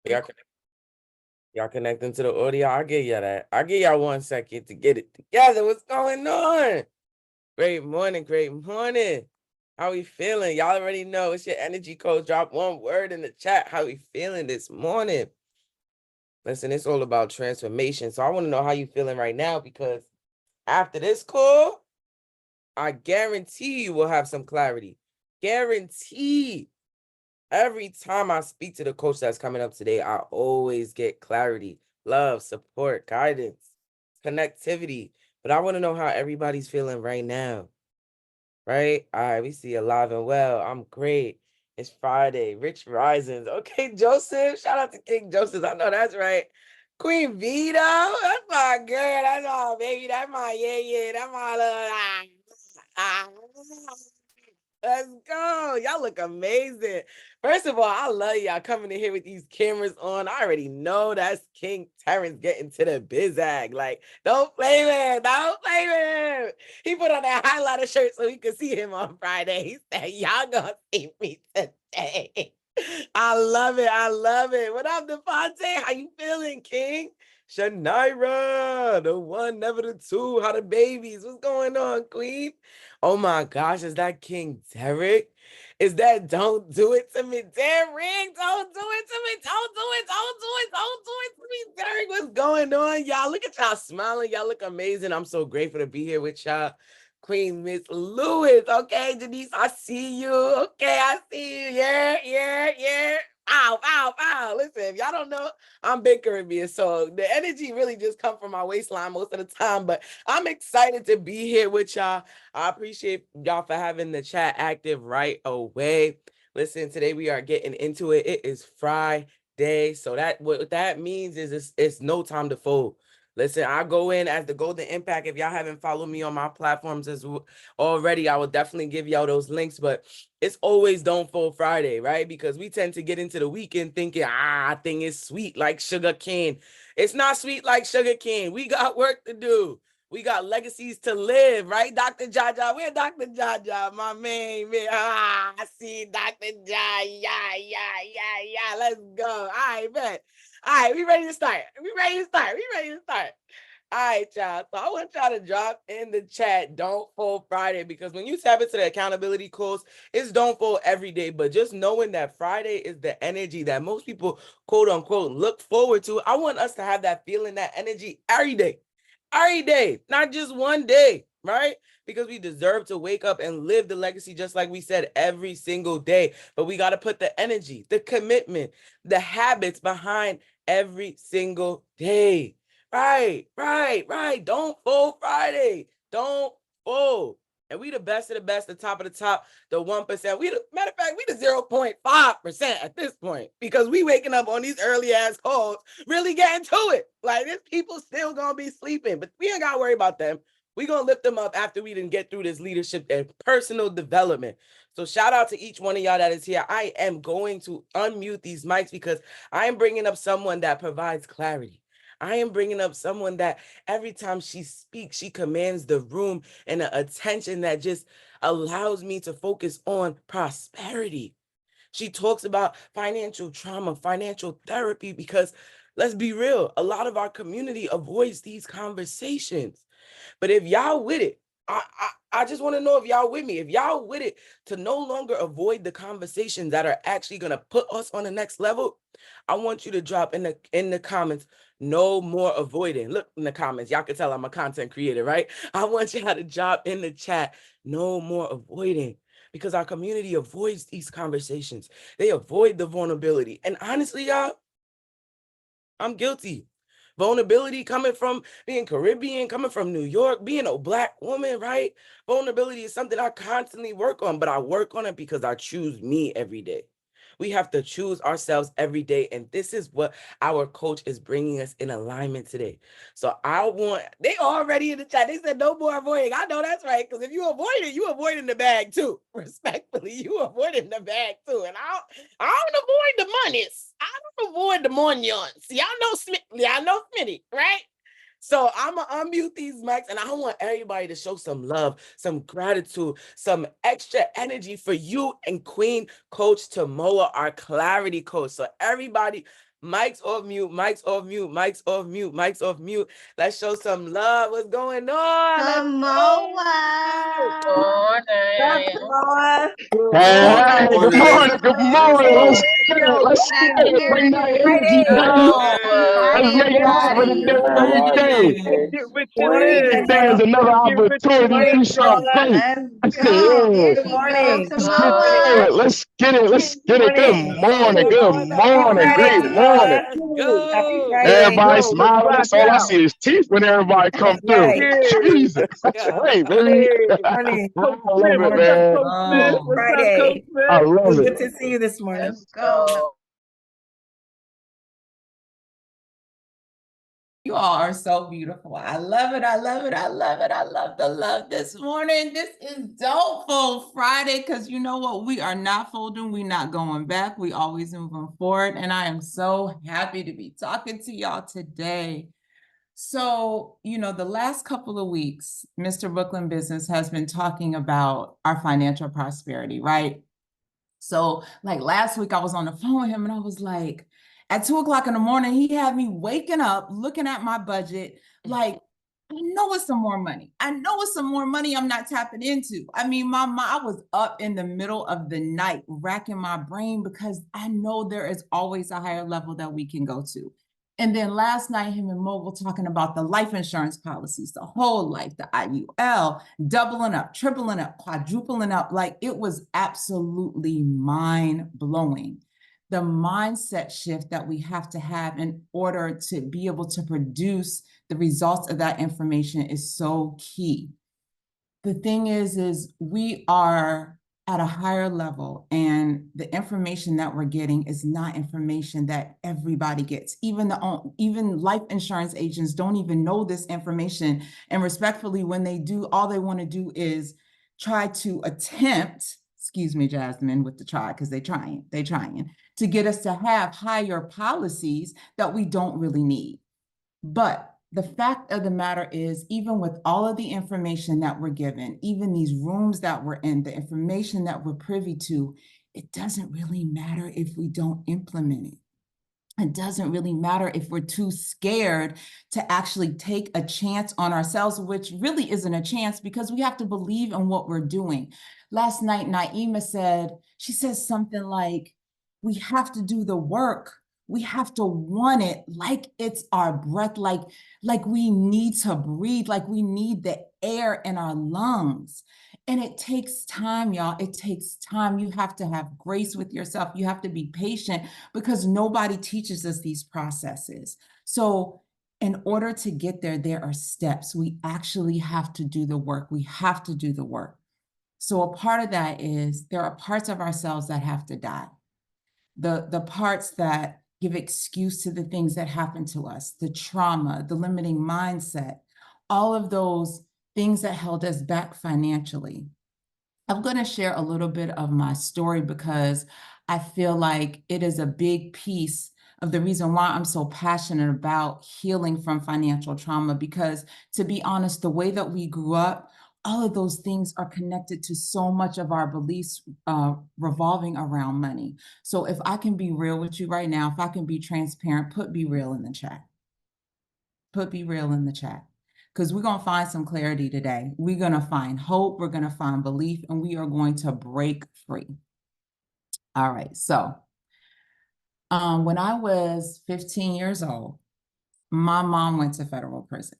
Y'all, y'all connecting to the audio? I'll give y'all that. I'll give y'all 1 second to get it together. What's going on? Great morning, great morning. How we feeling? Y'all already know it's your energy coach. Drop one word in the chat. How we feeling this morning? Listen, it's all about transformation. So I want to know how you feeling right now, because after this call, I guarantee you will have some clarity. Guarantee. Every time I speak to the coach that's coming up today, I always get clarity, love, support, guidance, connectivity. But I want to know how everybody's feeling right now, right? All right, we see alive and well. I'm great. It's Friday. Rich Risings. Okay, Joseph. Shout out to King Joseph. I know that's right. Queen Vito. That's my girl. That's my baby. That's my yeah. That's my little. Let's go. Y'all look amazing. First of all, I love y'all coming in here with these cameras on. I already know that's King Terrence getting to the bizag. Like, don't play with him. Don't play with him. He put on that highlighter shirt so we could see him on Friday. He said, y'all gonna see me today. I love it. I love it. What up, Devontae? How you feeling, King? Shanaira, the one, never the two. How the babies? What's going on, Queen? Oh my gosh, is that King Derek? Is that Don't Do It to Me, Derek? Don't do it to me. Don't do it. Don't do it. Don't do it to me, Derek. What's going on, y'all? Look at y'all smiling. Y'all look amazing. I'm so grateful to be here with y'all. Queen Miss Lewis. Okay, Denise, I see you. Okay, I see you. Yeah. Ow. Listen, if y'all don't know, I'm big Caribbean, so the energy really just come from my waistline most of the time, but I'm excited to be here with y'all. I appreciate y'all for having the chat active right away. Listen, today we are getting into it. It is Friday, so that what that means is it's no time to fold. Listen, I go in as the Golden Impact. If y'all haven't followed me on my platforms already, I will definitely give y'all those links. But it's always Don't Fold Friday, right? Because we tend to get into the weekend thinking, thing is sweet like sugar cane. It's not sweet like sugar cane. We got work to do. We got legacies to live, right? Dr. Jaja, where Dr. Jaja, my man. I see Dr. Jaja. Yeah. Let's go. All right, bet. All right, we ready to start. We ready to start. All right, y'all. So I want y'all to drop in the chat Don't Fold Friday, because when you tap into the accountability course, it's Don't Fold every day. But just knowing that Friday is the energy that most people, quote unquote, look forward to, I want us to have that feeling, that energy every day, not just one day, right? Because we deserve to wake up and live the legacy, just like we said, every single day. But we got to put the energy, the commitment, the habits behind every single day. Right. Don't fold Friday. Don't fold. And we the best of the best, the top of the top, the 1%. Matter of fact, we the 0.5% at this point, because we waking up on these early ass calls, really getting to it. Like, there's people still gonna be sleeping, but we ain't gotta worry about them. We gonna lift them up after we didn't get through this leadership and personal development. So shout out to each one of y'all that is here. I am going to unmute these mics because I am bringing up someone that provides clarity. I am bringing up someone that every time she speaks, she commands the room and the attention that just allows me to focus on prosperity. She talks about financial trauma, financial therapy, because let's be real, a lot of our community avoids these conversations. But if y'all with it, I just want to know if y'all with me. If y'all with it to no longer avoid the conversations that are actually going to put us on the next level, I want you to drop in the comments, no more avoiding. Look in the comments. Y'all can tell I'm a content creator, right? I want y'all to drop in the chat, no more avoiding. Because our community avoids these conversations. They avoid the vulnerability. And honestly, y'all, I'm guilty. Vulnerability coming from being Caribbean, coming from New York, being a Black woman, right? Vulnerability is something I constantly work on, but I work on it because I choose me every day. We have to choose ourselves every day. And this is what our coach is bringing us in alignment today. So they already in the chat. They said no more avoiding. I know that's right. Because if you avoid it, you avoiding the bag too. Respectfully, you avoiding the bag too. And I don't avoid the monies. I don't avoid the monions. Y'all know Smitty, right? So I'm gonna unmute these mics, and I want everybody to show some love, some gratitude, some extra energy for you and Queen Coach Tamoa, our clarity coach. So everybody, mics off mute, mics off mute, mics off mute, mics off mute. Let's show some love. What's going on? Tamoa. Hey, good morning, good morning. Let's get it, let's get it. Bring that energy, baby. Let's make it happen today, every day. Get with your Every win. day is another Get with your opportunity to win, do something great. Let's go. Yeah. There she goes, Let's get Tamoa. it, let's get it, let's get it. Good morning, good morning, great morning. Let's go. Everybody Let's smiling. rock That's all I out. see is teeth when everybody come through. Cheers. Jesus, that's Yeah. right, baby. Coach I love Smith. it, What's up, man. Coach Smith? What's up, Coach I Smith? love it. Good to see you this morning. Let's go. You all are so beautiful. I love it. I love it. I love it. I love the love this morning. This is Don't Fold Friday, because you know what? We are not folding. We're not going back. We always moving forward. And I am so happy to be talking to y'all today. So, the last couple of weeks, Mr. Brooklyn Business has been talking about our financial prosperity, right? So like last week I was on the phone with him and I was like, at 2:00 in the morning, he had me waking up, looking at my budget, like, I know it's some more money. I know it's some more money I'm not tapping into. I mean, I was up in the middle of the night racking my brain because I know there is always a higher level that we can go to. And then last night, him and Mo were talking about the life insurance policies, the whole life, the IUL, doubling up, tripling up, quadrupling up. Like, it was absolutely mind blowing. The mindset shift that we have to have in order to be able to produce the results of that information is so key. The thing is we are at a higher level, and the information that we're getting is not information that everybody gets. Even life insurance agents don't even know this information. And respectfully, when they do, all they want to do is try to attempt, excuse me, Jasmine, with the try, because they're trying to get us to have higher policies that we don't really need. But the fact of the matter is, even with all of the information that we're given, even these rooms that we're in, the information that we're privy to, it doesn't really matter if we don't implement it. It doesn't really matter if we're too scared to actually take a chance on ourselves, which really isn't a chance because we have to believe in what we're doing. Last night, Naima she says something like, we have to do the work. We have to want it like it's our breath, like we need to breathe, like we need the air in our lungs. And it takes time, y'all. It takes time. You have to have grace with yourself. You have to be patient because nobody teaches us these processes. So in order to get there, there are steps. We actually have to do the work. We have to do the work. So a part of that is there are parts of ourselves that have to die. The parts that give excuse to the things that happen to us, the trauma, the limiting mindset, all of those things that held us back financially. I'm going to share a little bit of my story because I feel like it is a big piece of the reason why I'm so passionate about healing from financial trauma. Because to be honest, the way that we grew up, all of those things are connected to so much of our beliefs revolving around money. So if I can be real with you right now, if I can be transparent, put "be real" in the chat. Put "be real" in the chat. Because we're going to find some clarity today. We're going to find hope. We're going to find belief, and we are going to break free. All right. So when I was 15 years old, my mom went to federal prison.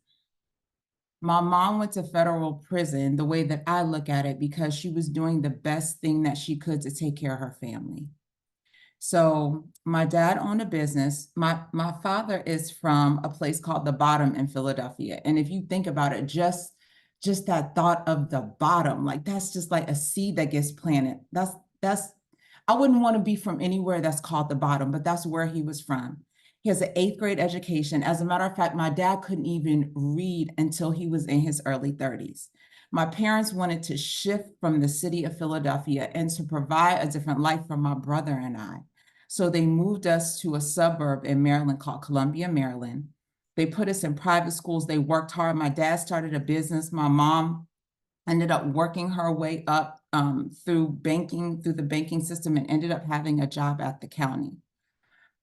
My mom went to federal prison the way that I look at it because she was doing the best thing that she could to take care of her family. So my dad owned a business. My father is from a place called The Bottom in Philadelphia. And if you think about it, just that thought of the bottom, like that's just like a seed that gets planted. That's I wouldn't want to be from anywhere that's called The Bottom, but that's where he was from. He has an 8th grade education. As a matter of fact, my dad couldn't even read until he was in his early 30s. My parents wanted to shift from the city of Philadelphia and to provide a different life for my brother and I. So they moved us to a suburb in Maryland called Columbia, Maryland. They put us in private schools. They worked hard. My dad started a business. My mom ended up working her way up through the banking system, and ended up having a job at the county.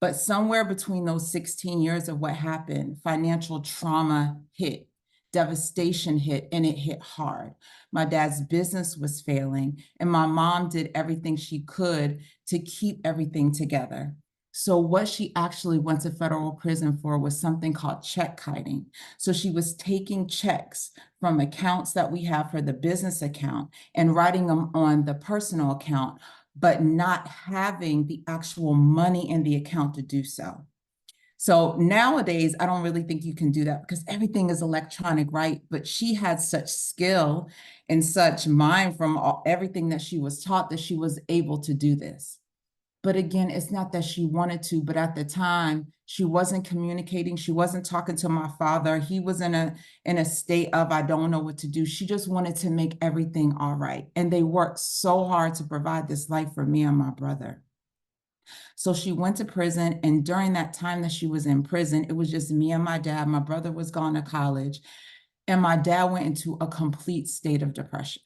But somewhere between those 16 years of what happened, financial trauma hit, devastation hit, and it hit hard. My dad's business was failing, and my mom did everything she could to keep everything together. So what she actually went to federal prison for was something called check kiting. So she was taking checks from accounts that we have for the business account and writing them on the personal account, but not having the actual money in the account to do so. So nowadays, I don't really think you can do that because everything is electronic, right? But she had such skill and such mind from everything that she was taught that she was able to do this. But again, it's not that she wanted to, but at the time, she wasn't communicating. She wasn't talking to my father. He was in a state of, I don't know what to do. She just wanted to make everything all right. And they worked so hard to provide this life for me and my brother. So she went to prison. And during that time that she was in prison, it was just me and my dad. My brother was gone to college. And my dad went into a complete state of depression.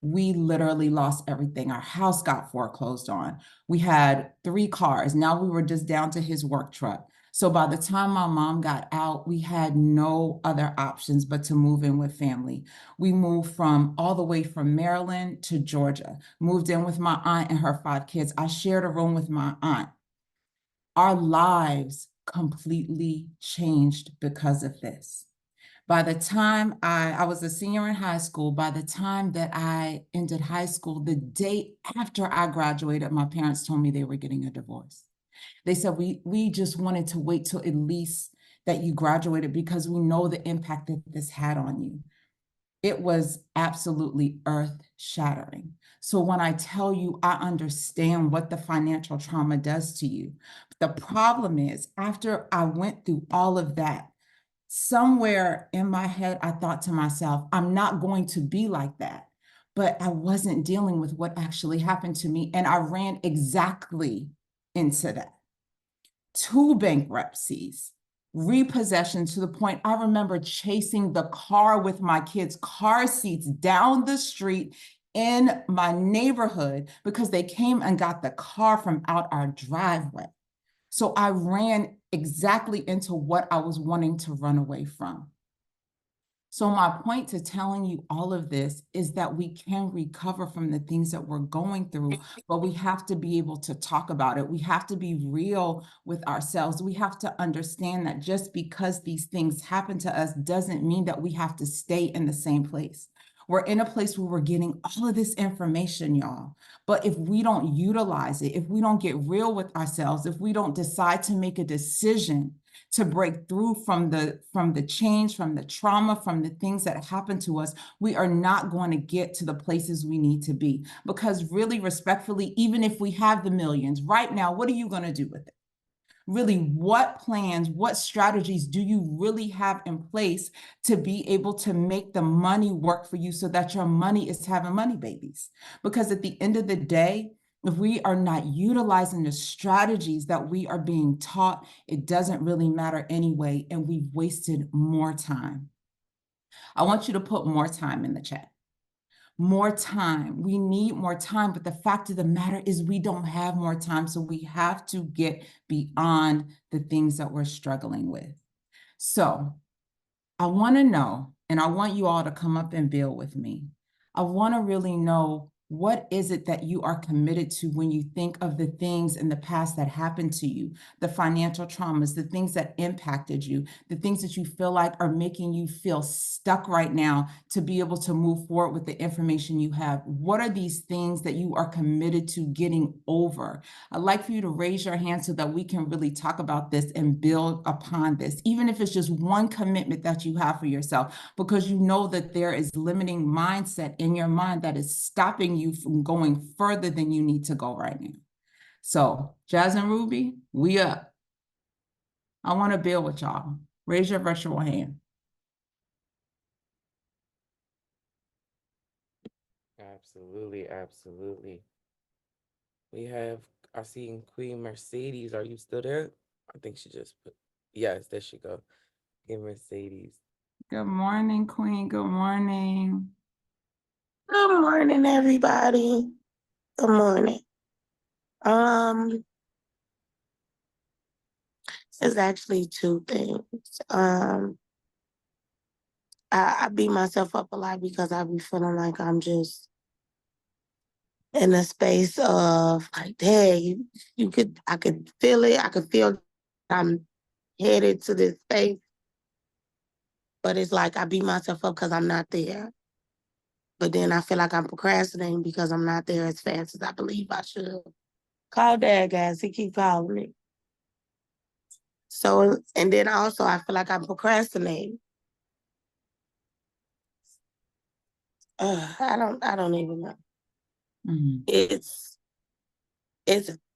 We literally lost everything. Our house got foreclosed on. We had 3 cars. Now we were just down to his work truck. So by the time my mom got out, we had no other options but to move in with family. We moved from all the way from Maryland to Georgia, moved in with my aunt and her 5 kids. I shared a room with my aunt. Our lives completely changed because of this. By the time I was a senior in high school, by the time that I ended high school, the day after I graduated, my parents told me they were getting a divorce. They said, we just wanted to wait till at least that you graduated because we know the impact that this had on you. It was absolutely earth-shattering. So when I tell you, I understand what the financial trauma does to you. The problem is, after I went through all of that, somewhere in my head, I thought to myself, I'm not going to be like that. But I wasn't dealing with what actually happened to me. And I ran exactly into that. 2 bankruptcies, repossession, to the point I remember chasing the car with my kids' car seats down the street in my neighborhood because they came and got the car from out our driveway. So I ran exactly into what I was wanting to run away from. So my point to telling you all of this is that we can recover from the things that we're going through, but we have to be able to talk about it. We have to be real with ourselves. We have to understand that just because these things happen to us doesn't mean that we have to stay in the same place. We're in a place where we're getting all of this information, y'all. But if we don't utilize it, if we don't get real with ourselves, if we don't decide to make a decision to break through from the change, from the trauma, from the things that happen to us, we are not going to get to the places we need to be. Because really, respectfully, even if we have the millions right now, what are you going to do with it? Really, what plans, what strategies do you really have in place to be able to make the money work for you so that your money is having money babies? Because at the end of the day, if we are not utilizing the strategies that we are being taught, it doesn't really matter anyway, and we've wasted more time. I want you to put more time in the chat. More time. We need more time, but the fact of the matter is we don't have more time, so we have to get beyond the things that we're struggling with. So I want to know, and I want you all to come up and build with me. I want to really know, what is it that you are committed to when you think of the things in the past that happened to you, the financial traumas, the things that impacted you, the things that you feel like are making you feel stuck right now to be able to move forward with the information you have? What are these things that you are committed to getting over? I'd like for you to raise your hand so that we can really talk about this and build upon this, even if it's just one commitment that you have for yourself, because you know that there is limiting mindset in your mind that is stopping you from going further than you need to go right now. So Jazz and Ruby, we up. I want to build with y'all. Raise your virtual hand. Absolutely, absolutely. We have, I seen Queen Mercedes. Are you still there? I think she just put, yes, there she go. get Mercedes. Good morning, Queen. Good morning. Good morning, everybody. Good morning. It's actually two things. I beat myself up a lot because I be feeling like I'm just in a space of like, dang, I could feel it. I could feel I'm headed to this space, but it's like I beat myself up because I'm not there. But then I feel like I'm procrastinating because I'm not there as fast as I believe I should. Call Dad, guys. He keep calling me. So, and then also I feel like I'm procrastinating. I don't even know. Mhm. It's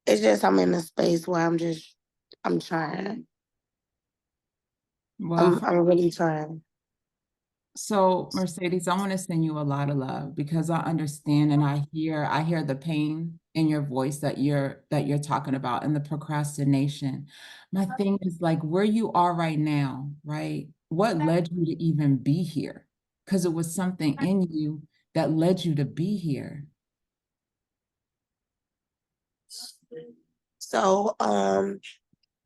just I'm in a space where I'm trying. Well, I'm really trying. so Mercedes, I want to send you a lot of love because I understand and I hear the pain in your voice that you're talking about and the procrastination. My thing is like where you are right now, right? What led you to even be here? Because it was something in you that led you to be here. So,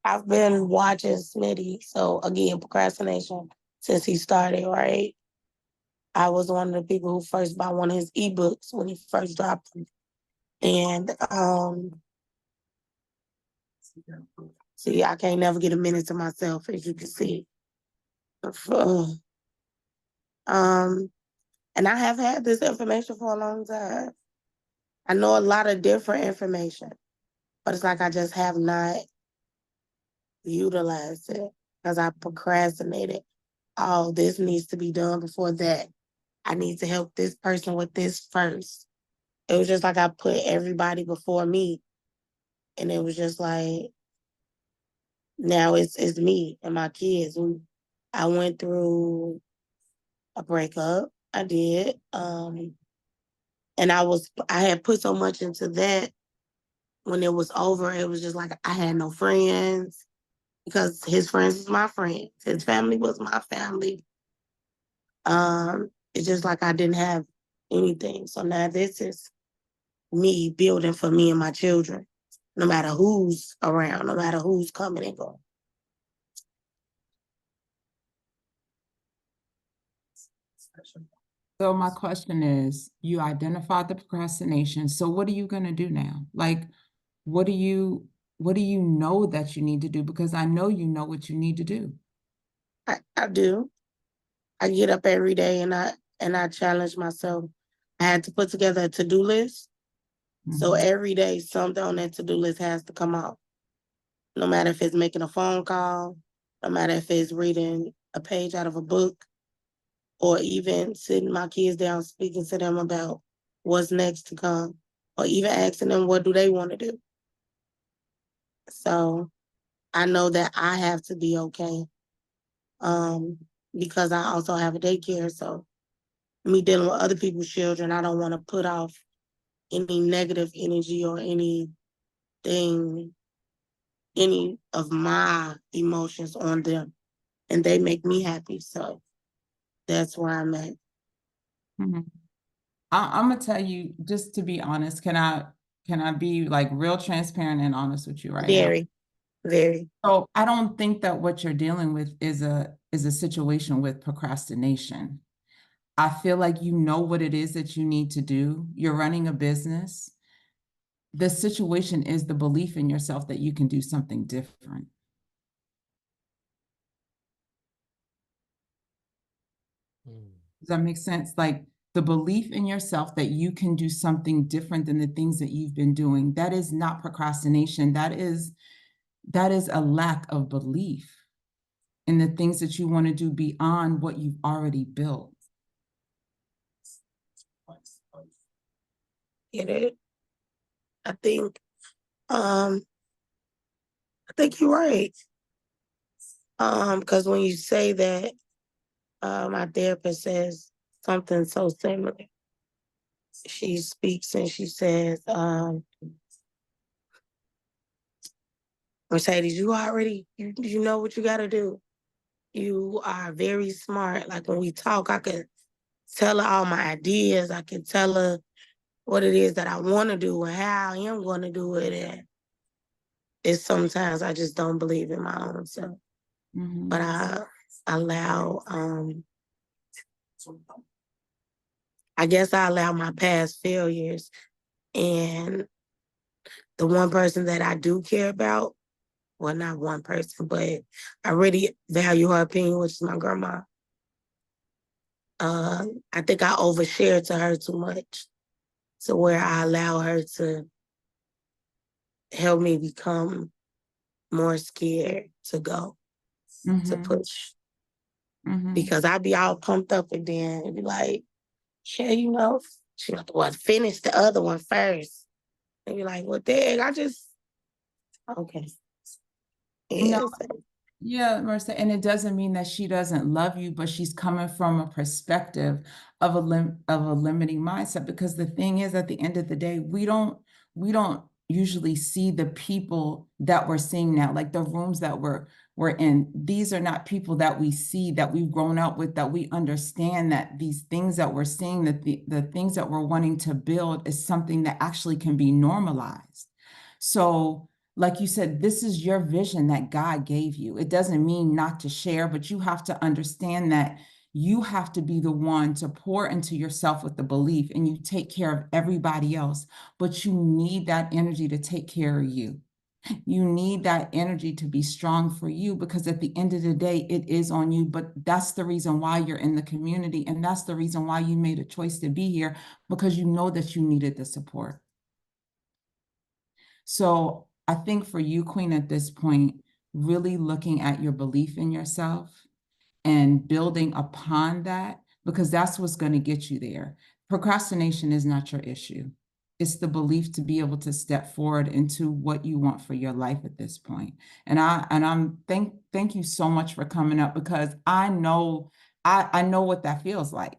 I've been watching Smitty. So again, procrastination since he started, right? I was one of the people who first bought one of his ebooks when he first dropped them. And see, I can't never get a minute to myself, as you can see. And I have had this information for a long time. I know a lot of different information, but it's like I just have not utilized it because I procrastinated. Oh, this needs to be done before that. I need to help this person with this first. It was just like I put everybody before me. And it was just like now it's me and my kids. I went through a breakup. I did. And I had put so much into that. When it was over, it was just like I had no friends because his friends was my friends. His family was my family. It's just like I didn't have anything. So now this is me building for me and my children, no matter who's around, no matter who's coming and going. So my question is, you identified the procrastination. So what are you going to do now? Like, what do you know that you need to do? Because I know you know what you need to do. I do. I get up every day and I challenge myself. I had to put together a to-do list. So every day something on that to-do list has to come out. No matter if it's making a phone call, no matter if it's reading a page out of a book, or even sitting my kids down speaking to them about what's next to come, or even asking them what do they want to do. So I know that I have to be okay. Because I also have a daycare. So me dealing with other people's children, I don't want to put off any negative energy or anything, any of my emotions on them. And they make me happy. So that's where I'm at. Mhm. I'm gonna tell you, just to be honest, can I be like real transparent and honest with you right now? Very, very. So I don't think that what you're dealing with is a situation with procrastination. I feel like you know what it is that you need to do. You're running a business. The situation is the belief in yourself that you can do something different. Does that make sense? Like the belief in yourself that you can do something different than the things that you've been doing. That is not procrastination. That is a lack of belief in the things that you want to do beyond what you've already built. Get it? I think um I think you're right. Because when you say that, my therapist says something so similar. She speaks and she says, Mercedes, you know what you gotta do. You are very smart. Like when we talk, I could tell her all my ideas. I can tell her what it is that I want to do and how I am going to do it. And it's sometimes I just don't believe in my own self. But I allow, I guess I allow my past failures and the one person that I do care about, well, not one person, but I really value her opinion, which is my grandma. I think I overshare to her too much, to where I allow her to help me become more scared to go, to push. Because I be all pumped up and then be like, yeah, you know, she like, well, finish the other one first. And be like, well, dang, okay. No, Yes. yeah, Marissa, and it doesn't mean that she doesn't love you, but she's coming from a perspective of a limiting mindset. Because the thing is, at the end of the day, we don't usually see the people that we're seeing now, like the rooms that we're in. These are not people that we see, that we've grown up with, that we understand that these things that we're seeing, that the things that we're wanting to build is something that actually can be normalized. So like you said, this is your vision that God gave you. It doesn't mean not to share, but you have to understand that you have to be the one to pour into yourself with the belief, and you take care of everybody else. But you need that energy to take care of you. You need that energy to be strong for you, because at the end of the day, it is on you. But that's the reason why you're in the community. And that's the reason why you made a choice to be here, because you know that you needed the support. So I think for you, Queen, at this point, really looking at your belief in yourself and building upon that, because that's what's going to get you there. Procrastination is not your issue. It's the belief to be able to step forward into what you want for your life at this point. And I'm thank you so much for coming up, because I know what that feels like.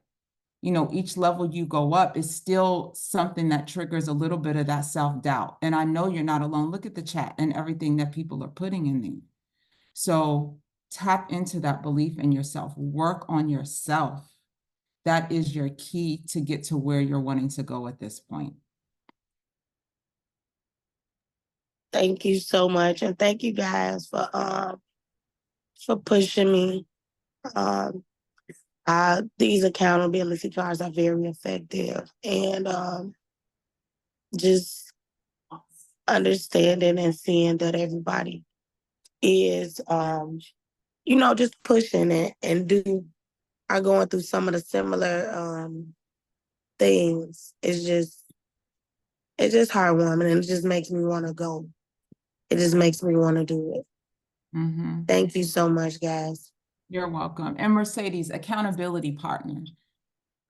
You know, each level you go up is still something that triggers a little bit of that self-doubt. And I know you're not alone. Look at the chat and everything that people are putting in there. So tap into that belief in yourself. Work on yourself. That is your key to get to where you're wanting to go at this point. Thank you so much. And thank you guys for pushing me. These accountability cards are very effective, and just understanding and seeing that everybody is, just pushing it and are going through some of the similar things. It's just heartwarming, and it just makes me want to go. It just makes me want to do it. Thank you so much, guys. You're welcome. And Mercedes, accountability partner.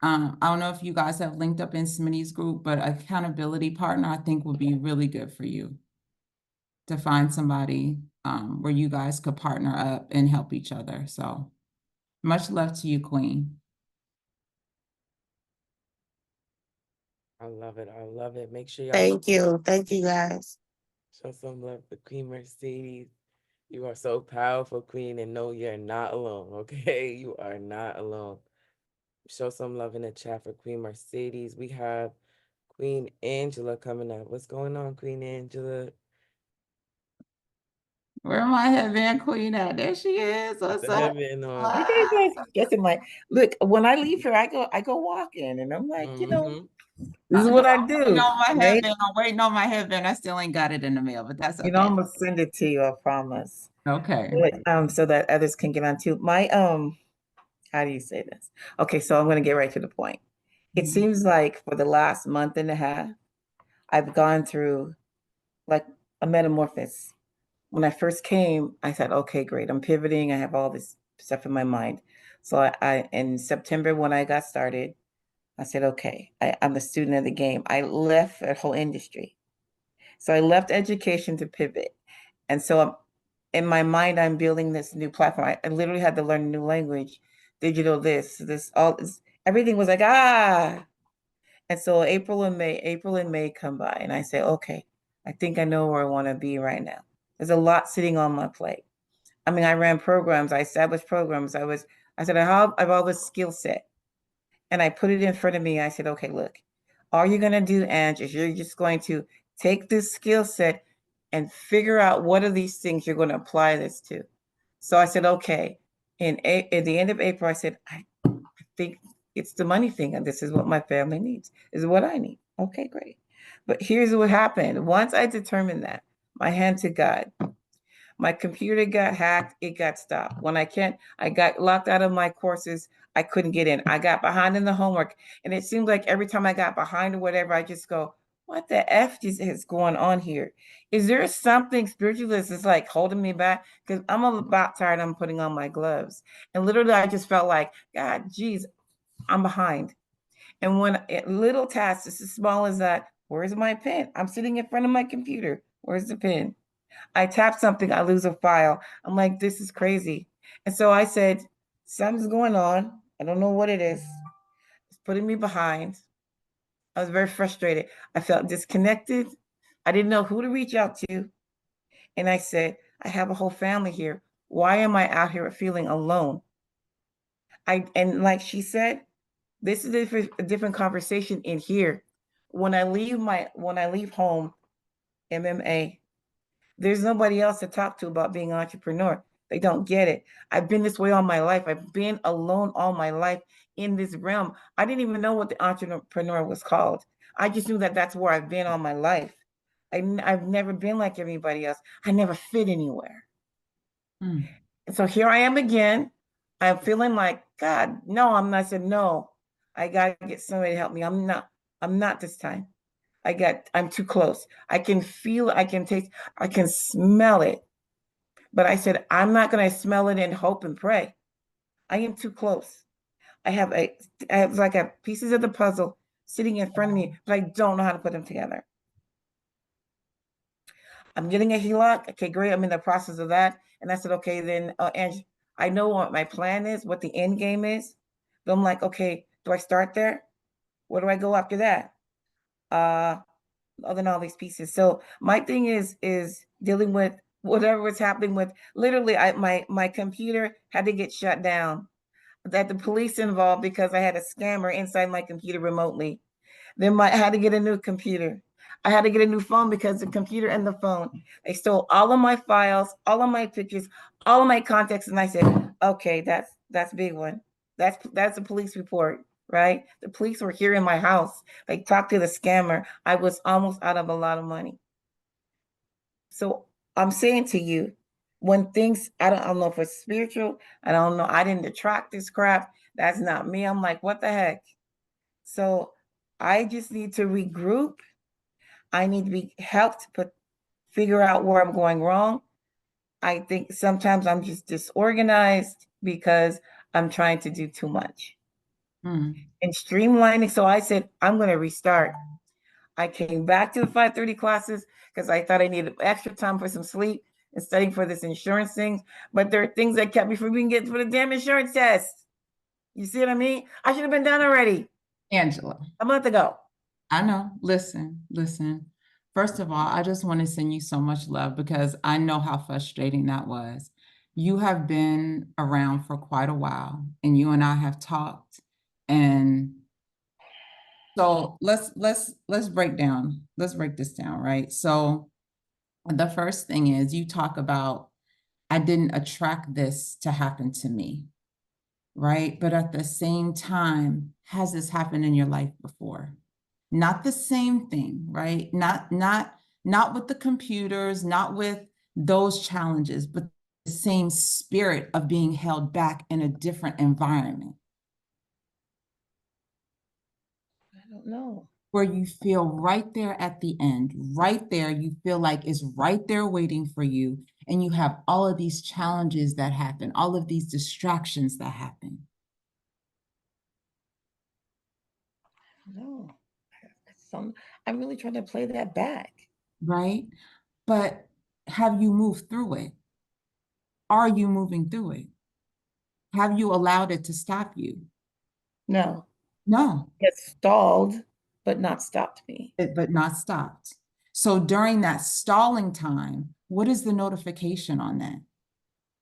I don't know if you guys have linked up in Smitty's group, but accountability partner, I think would be really good for you to find somebody where you guys could partner up and help each other. So much love to you, Queen. I love it. I love it. Make sure y'all Thank you. Thank you, guys. show some love to Queen Mercedes. You are so powerful, Queen, and no, you're not alone, okay? You are not alone. Show some love in the chat for Queen Mercedes. We have Queen Angela coming up. What's going on, Queen Angela? Where my headband queen at? There she is. What's The up? headband on. You guys guessing my look. When I leave here, I go walking, and I'm like, this is what I do. I'm Right? waiting on my headband. I still ain't got it in the mail, but that's okay. I'm gonna send it to you. I promise. Okay. So that others can get on too. My how do you say this? Okay, so I'm gonna get right to the point. It seems like for the last month and a half, I've gone through like a metamorphosis. When I first came, I said, okay, great, I'm pivoting. I have all this stuff in my mind. So I in September when I got started, I said, okay, I'm a student of the game. I left that whole industry. So I left education to pivot. And so in my mind, I'm building this new platform. I literally had to learn a new language, digital all this, everything was like, ah. And so April and May come by and I say, okay, I think I know where I want to be right now. There's a lot sitting on my plate. I ran programs, I established programs. I said, I have all this skill set. And I put it in front of me. I said, okay, look, all you're going to do, Ange, is you're just going to take this skill set and figure out what are these things you're going to apply this to. So I said, okay. At the end of April, I said, I think it's the money thing, and this is what my family needs. This is what I need. Okay, great. But here's what happened. Once I determined that, my hand to God, my computer got hacked, it got stopped. When I got locked out of my courses, I couldn't get in. I got behind in the homework. And it seemed like every time I got behind or whatever, I just go, what the F is going on here? Is there something spiritual that's like holding me back? Because I'm about tired. I'm putting on my gloves. And literally, I just felt like, God, geez, I'm behind. And when little tasks, it's as small as that, where's my pen? I'm sitting in front of my computer. Where's the pen? I tap something, I lose a file. I'm like, this is crazy. And so I said, something's going on. I don't know what it is. It's putting me behind. I was very frustrated. I felt disconnected. I didn't know who to reach out to. And I said, I have a whole family here. Why am I out here feeling alone? And like she said, this is a different conversation in here. When I leave home, MMA, there's nobody else to talk to about being an entrepreneur. They don't get it. I've been this way all my life. I've been alone all my life in this realm. I didn't even know what the entrepreneur was called. I just knew that that's where I've been all my life. I've never been like everybody else. I never fit anywhere. And so here I am again. I'm feeling like, God, no, I'm not. I said, no, I got to get somebody to help me. I'm not this time. I'm too close. I can feel it. I can taste, I can smell it. But I said, I'm not going to smell it and hope and pray. I am too close. I have like a pieces of the puzzle sitting in front of me, but I don't know how to put them together. I'm getting a HELOC. Okay, great. I'm in the process of that. And I said, okay, then, and I know what my plan is, what the end game is. But I'm like, okay, do I start there? Where do I go after that? Other than all these pieces. So my thing is dealing with whatever was happening with literally my computer had to get shut down. That the police involved because I had a scammer inside my computer remotely. Then I had to get a new computer. I had to get a new phone because the computer and the phone, they stole all of my files, all of my pictures, all of my contacts. And I said, okay, that's a big one. That's a police report, right? The police were here in my house. They talked to the scammer. I was almost out of a lot of money. So I'm saying to you, when things, I don't know if it's spiritual. I don't know. I didn't attract this crap. That's not me. I'm like, what the heck? So I just need to regroup. I need to be helped figure out where I'm going wrong. I think sometimes I'm just disorganized because I'm trying to do too much. And streamlining. So I said, I'm going to restart. I came back to the 5:30 classes because I thought I needed extra time for some sleep and studying for this insurance thing. But there are things that kept me from being getting for the damn insurance test. You see what I mean? I should have been done already. Angela. A month ago. I know. Listen. First of all, I just want to send you so much love because I know how frustrating that was. You have been around for quite a while, and you and I have talked. And so let's break this down, right? So the first thing is you talk about I didn't attract this to happen to me, right? But at the same time, has this happened in your life before? Not the same thing, right? Not with the computers, not with those challenges, but the same spirit of being held back in a different environment. I don't know. Where you feel right there at the end, right there, you feel like it's right there waiting for you. And you have all of these challenges that happen, all of these distractions that happen. No. I'm really trying to play that back. Right? But have you moved through it? Are you moving through it? Have you allowed it to stop you? No. No. It stalled, but not stopped me. But not stopped. So during that stalling time, what is the notification on that?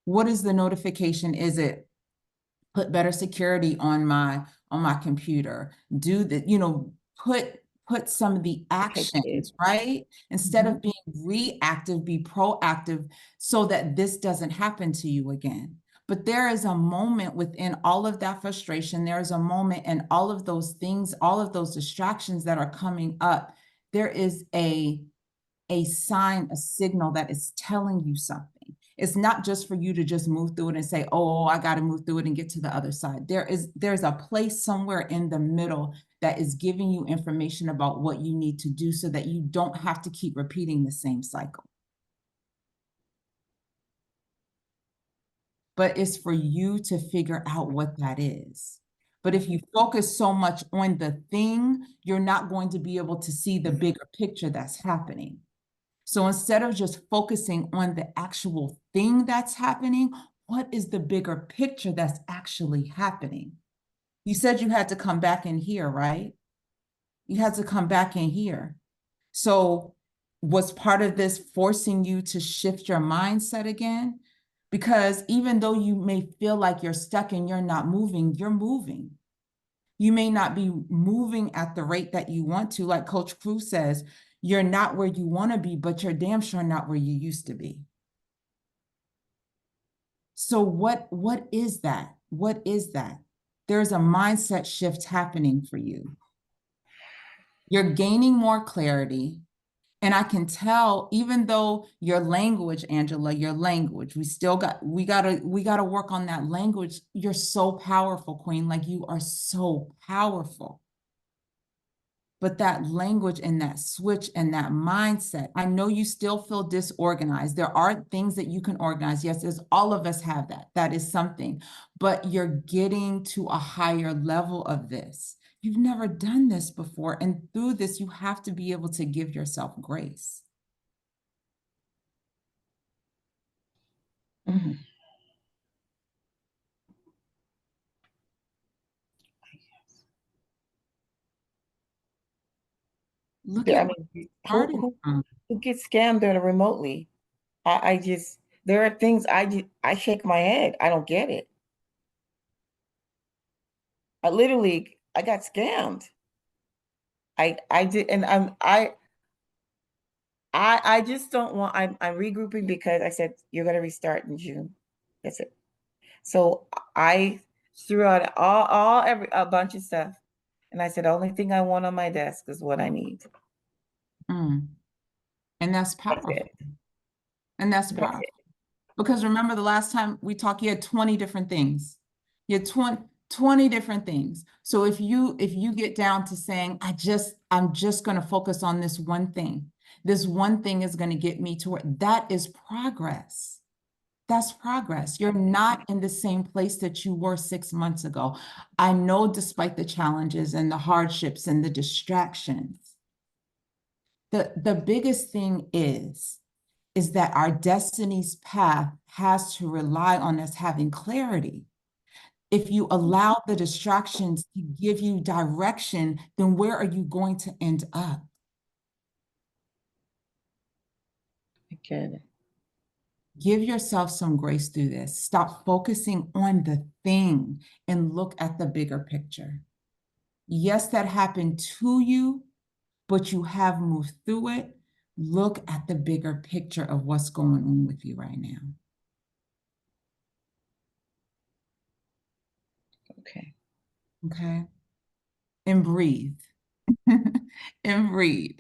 What is the notification? Is it put better security on my computer? Do the, put some of the actions, right? Instead of being reactive, be proactive so that this doesn't happen to you again. But there is a moment within all of that frustration. There is a moment in all of those things, all of those distractions that are coming up. There is a sign, a signal that is telling you something. It's not just for you to just move through it and say, oh, I got to move through it and get to the other side. There's a place somewhere in the middle that is giving you information about what you need to do so that you don't have to keep repeating the same cycle. But it's for you to figure out what that is. But if you focus so much on the thing, you're not going to be able to see the bigger picture that's happening. So instead of just focusing on the actual thing that's happening, what is the bigger picture that's actually happening? You said you had to come back in here, right? You had to come back in here. So was part of this forcing you to shift your mindset again? Because even though you may feel like you're stuck and you're not moving, you're moving. You may not be moving at the rate that you want to. Like Coach Cruz says, you're not where you want to be, but you're damn sure not where you used to be. So what is that? What is that? There's a mindset shift happening for you. You're gaining more clarity. And I can tell, even though your language, Angela, your language, we gotta work on that language. You're so powerful, Queen. Like, you are so powerful. But that language and that switch and that mindset, I know you still feel disorganized. There are things that you can organize. Yes, all of us have that. That is something. But you're getting to a higher level of this. You've never done this before. And through this, you have to be able to give yourself grace. Mm-hmm. Look Yeah, at I what mean, started from. who gets scammed doing it remotely? I just, there are things I shake my head. I don't get it. I got scammed. I did, and I just don't want. I'm regrouping because I said you're going to restart in June. That's it. So I threw out a bunch of stuff, and I said the only thing I want on my desk is what I need. And that's That's powerful. it. And that's That's powerful. it. Because remember the last time we talked, you had 20 different things. You had 20 different things. So if you get down to saying, I'm just going to focus on this one thing. This one thing is going to get me to where, that is progress. That's progress. You're not in the same place that you were 6 months ago. I know, despite the challenges and the hardships and the distractions, the biggest thing is that our destiny's path has to rely on us having clarity. If you allow the distractions to give you direction, then where are you going to end up? I get it. Give yourself some grace through this. Stop focusing on the thing and look at the bigger picture. Yes, that happened to you, but you have moved through it. Look at the bigger picture of what's going on with you right now. Okay. Okay. And breathe. And breathe.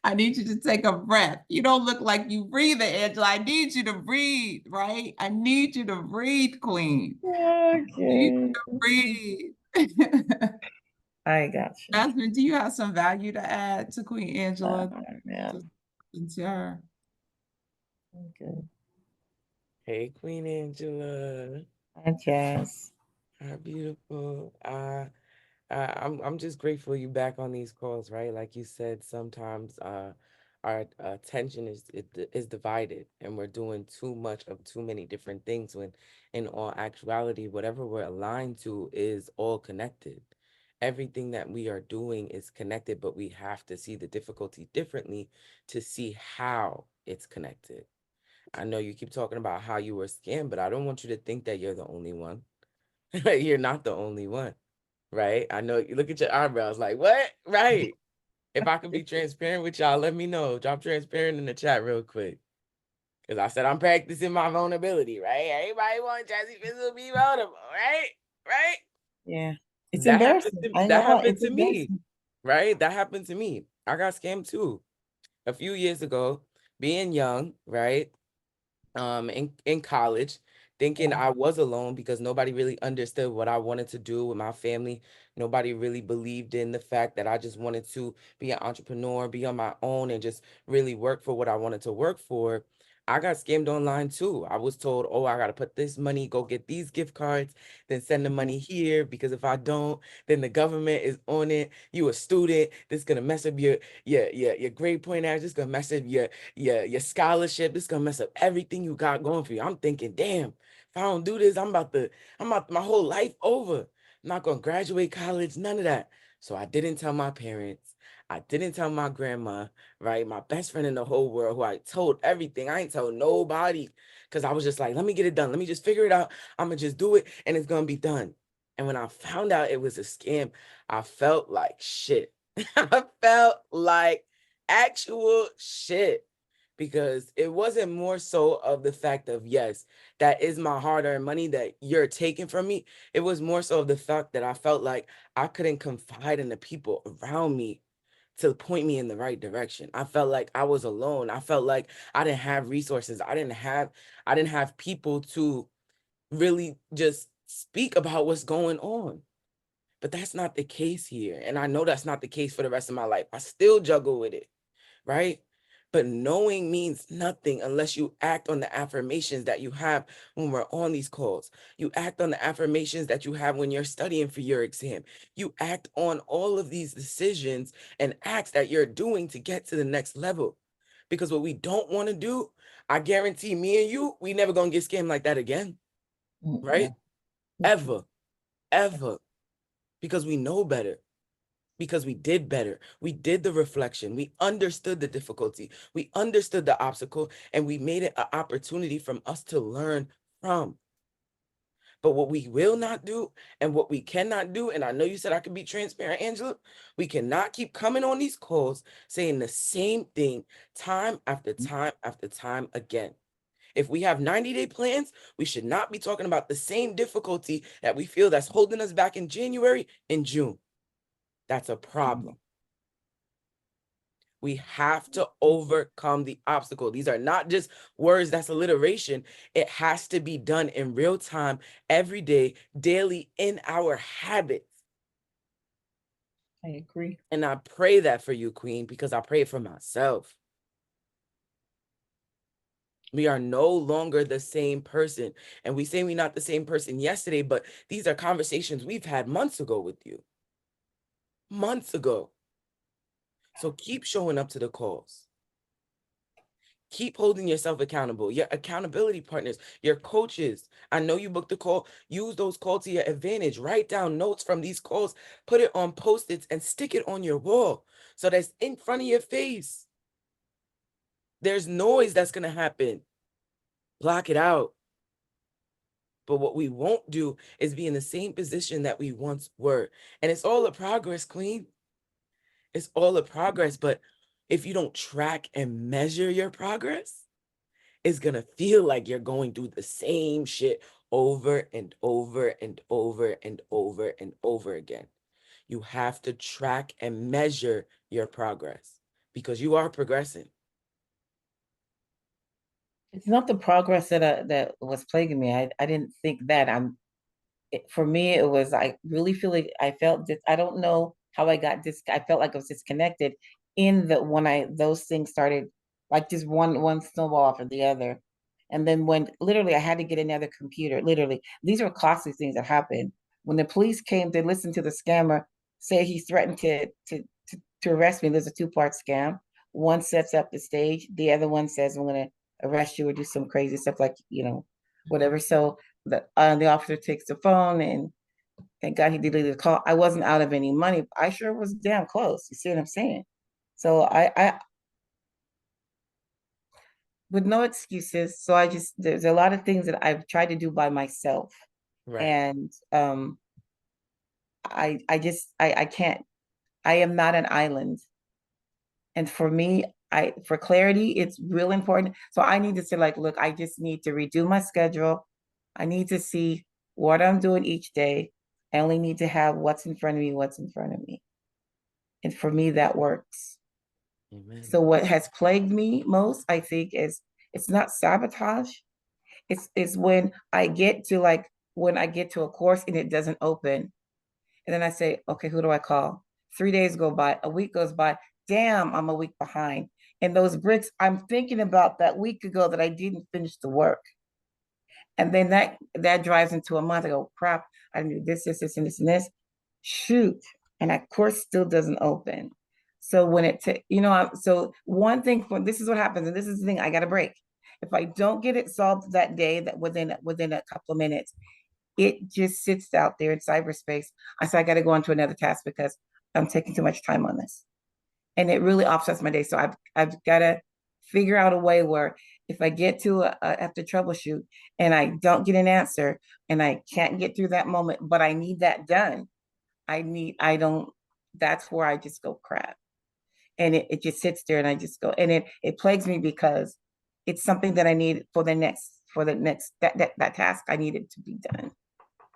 I need you to take a breath. You don't look like you breathe, Angela. I need you to breathe, right? I need you to breathe, Queen. I need you to breathe. I got you. Jasmine, do you have some value to add to Queen Angela? Yeah. To her. Good. Hey, Queen Angela. Hi, Jazz. How beautiful. I'm just grateful you back on these calls, right? Like you said, sometimes our attention is divided, and we're doing too much of too many different things. When in all actuality, whatever we're aligned to is all connected. Everything that we are doing is connected, but we have to see the difficulty differently to see how it's connected. I know you keep talking about how you were scammed, but I don't want you to think that you're the only one. You're not the only one, right? I know you look at your eyebrows like, what? Right. If I can be transparent with y'all, let me know. Drop transparent in the chat real quick. Because I said I'm practicing my vulnerability, right? Everybody wants Jazzy Fizzle to be vulnerable, right? Right? Yeah. It's That happened embarrassing. to I that know happened it's to me, embarrassing. right? That happened to me. I got scammed too. A few years ago, being young, right? In college, thinking I was alone because nobody really understood what I wanted to do with my family. Nobody really believed in the fact that I just wanted to be an entrepreneur, be on my own, and just really work for what I wanted to work for. I got scammed online too. I was told, oh, I got to put this money, go get these gift cards, then send the money here because if I don't, then the government is on it. You a student, this is gonna mess up your grade point average. This is gonna mess up your scholarship. This is gonna mess up everything you got going for you. I'm thinking, damn, if I don't do this, I'm about my whole life over. I'm not gonna graduate college, none of that. So I didn't tell my parents. I didn't tell my grandma, right? My best friend in the whole world, who I told everything. I ain't told nobody because I was just like, let me get it done. Let me just figure it out. I'm gonna just do it and it's gonna be done. And when I found out it was a scam, I felt like shit. I felt like actual shit because it wasn't more so of the fact of, yes, that is my hard-earned money that you're taking from me. It was more so of the fact that I felt like I couldn't confide in the people around me to point me in the right direction. I felt like I was alone. I felt like I didn't have resources. I didn't have people to really just speak about what's going on. But that's not the case here. And I know that's not the case for the rest of my life. I still juggle with it, right? But knowing means nothing unless you act on the affirmations that you have when we're on these calls. You act on the affirmations that you have when you're studying for your exam. You act on all of these decisions and acts that you're doing to get to the next level. Because what we don't want to do, I guarantee me and you, we never gonna get scammed like that again, right? Ever, ever. Because we know better. Because we did better. We did the reflection. We understood the difficulty. We understood the obstacle, and we made it an opportunity from us to learn from. But what we will not do and what we cannot do, and I know you said I could be transparent, Angela, we cannot keep coming on these calls saying the same thing time after time after time again. If we have 90-day plans, we should not be talking about the same difficulty that we feel that's holding us back in January and June. That's a problem. We have to overcome the obstacle. These are not just words that's alliteration. It has to be done in real time, every day, daily, in our habits. I agree. And I pray that for you, Queen, because I pray it for myself. We are no longer the same person. And we say we're not the same person yesterday, but these are conversations we've had months ago with you. Months ago. So keep showing up to the calls. Keep holding yourself accountable. Your accountability partners, your coaches. I know you booked the call. Use those calls to your advantage. Write down notes from these calls. Put it on Post-its and stick it on your wall so that's in front of your face. There's noise that's going to happen. Block it out. But what we won't do is be in the same position that we once were. And it's all a progress, Queen. It's all a progress. But if you don't track and measure your progress, it's going to feel like you're going through the same shit over and over and over and over and over again. You have to track and measure your progress because you are progressing. It's not the progress that was plaguing me. I didn't think that. For me, it was, I really feel like I felt this. I don't know how I got this. I felt like I was disconnected in the when those things started, like just one snowball after the other. And then when literally I had to get another computer, literally, these are costly things that happened. When the police came to listen to the scammer say he threatened to arrest me, there's a two-part scam. One sets up the stage, the other one says, I'm gonna arrest you or do some crazy stuff like, whatever. So the officer takes the phone, and thank God he deleted the call. I wasn't out of any money. I sure was damn close. You see what I'm saying? So with no excuses. So there's a lot of things that I've tried to do by myself. Right. And I can't, I am not an island. And for me, for clarity, it's real important. So I need to say, like, look, I just need to redo my schedule. I need to see what I'm doing each day. I only need to have what's in front of me, what's in front of me. And for me, that works. Amen. So what has plagued me most, I think, is it's not sabotage. It's when I get to a course and it doesn't open. And then I say, okay, who do I call? 3 days go by, a week goes by. Damn, I'm a week behind. And those bricks, I'm thinking about that week ago that I didn't finish the work. And then that drives into a month. I go, crap, I need this, this, this, and this, and this. Shoot. And that course still doesn't open. So so one thing this is what happens, and this is the thing, I got to break. If I don't get it solved that day, that within a couple of minutes, it just sits out there in cyberspace. I say I got to go on to another task because I'm taking too much time on this, and it really offsets my day. So I've got to figure out a way where if I get to have to troubleshoot and I don't get an answer and I can't get through that moment, but I need that done. I don't. That's where I just go crap, and it just sits there, and I just go, and it plagues me because it's something that I need for the next that task I needed to be done.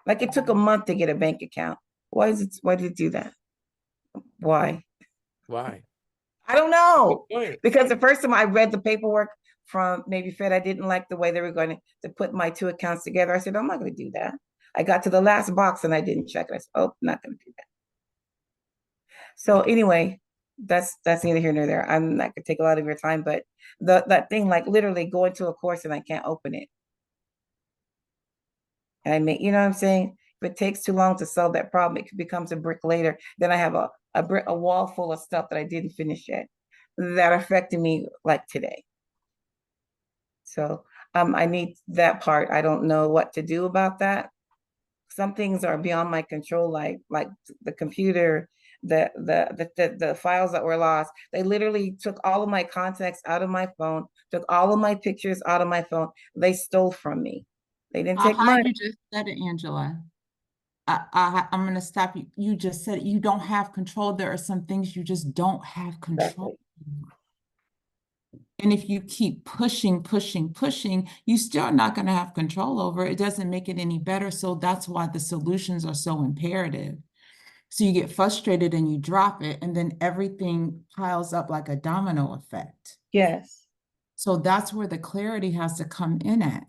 Like it took a month to get a bank account. Why did it do that? Why? Why? I don't know. Good point. Because the first time I read the paperwork from maybe Fed, I didn't like the way they were going to put my two accounts together. I said, I'm not going to do that. I got to the last box and I didn't check it. I said, oh, I'm not going to do that. So anyway, that's neither here nor there. I'm not going to take a lot of your time, but that thing, like literally going to a course and I can't open it. And I mean, you know what I'm saying? If it takes too long to solve that problem, it becomes a brick later. Then I have a wall full of stuff that I didn't finish yet that are affecting me like today. So I need that part. I don't know what to do about that. Some things are beyond my control, like the computer, the files that were lost. They literally took all of my contacts out of my phone, took all of my pictures out of my phone. They stole from me. They didn't take How money. you just said it, Angela. I'm going to stop you. You just said it. You don't have control. There are some things you just don't have control. Exactly. And if you keep pushing, you still not going to have control over it. It doesn't make it any better. So that's why the solutions are so imperative. So you get frustrated and you drop it, and then everything piles up like a domino effect. Yes. So that's where the clarity has to come in at.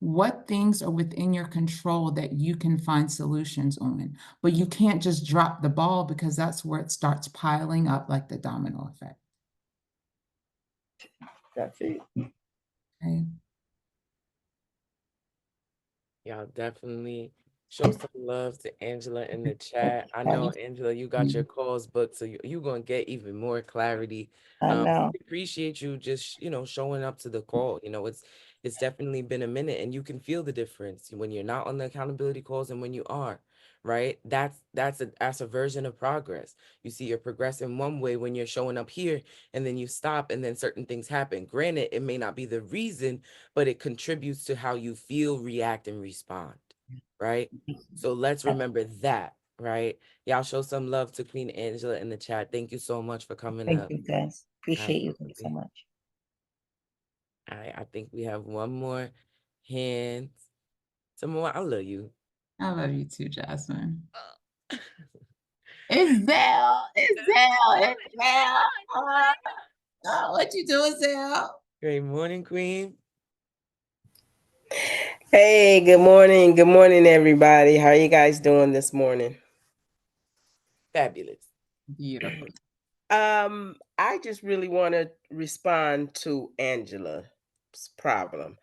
What things are within your control that you can find solutions on? But you can't just drop the ball because that's where it starts piling up like the domino effect. That's it. Okay. Y'all definitely show some love to Angela in the chat. I know, Angela, you got your calls booked, so you're going to get even more clarity. I know. We appreciate you just, showing up to the call. It's definitely been a minute, and you can feel the difference when you're not on the accountability calls and when you are, right? That's a version of progress. You see, you're progressing one way when you're showing up here, and then you stop, and then certain things happen. Granted, it may not be the reason, but it contributes to how you feel, react, and respond, right? So let's remember that, right? Y'all show some love to Queen Angela in the chat. Thank you so much for coming Thank up. you guys. Appreciate you so Absolutely. much. All right, I think we have one more hand. Someone, I love you. I love you too, Jasmine. It's Zell. It's Zell. It's Zell. Oh, what you doing, Zell? Great morning, Queen. Hey, good morning. Good morning, everybody. How are you guys doing this morning? Fabulous. Beautiful. I just really want to respond to Angela's problem.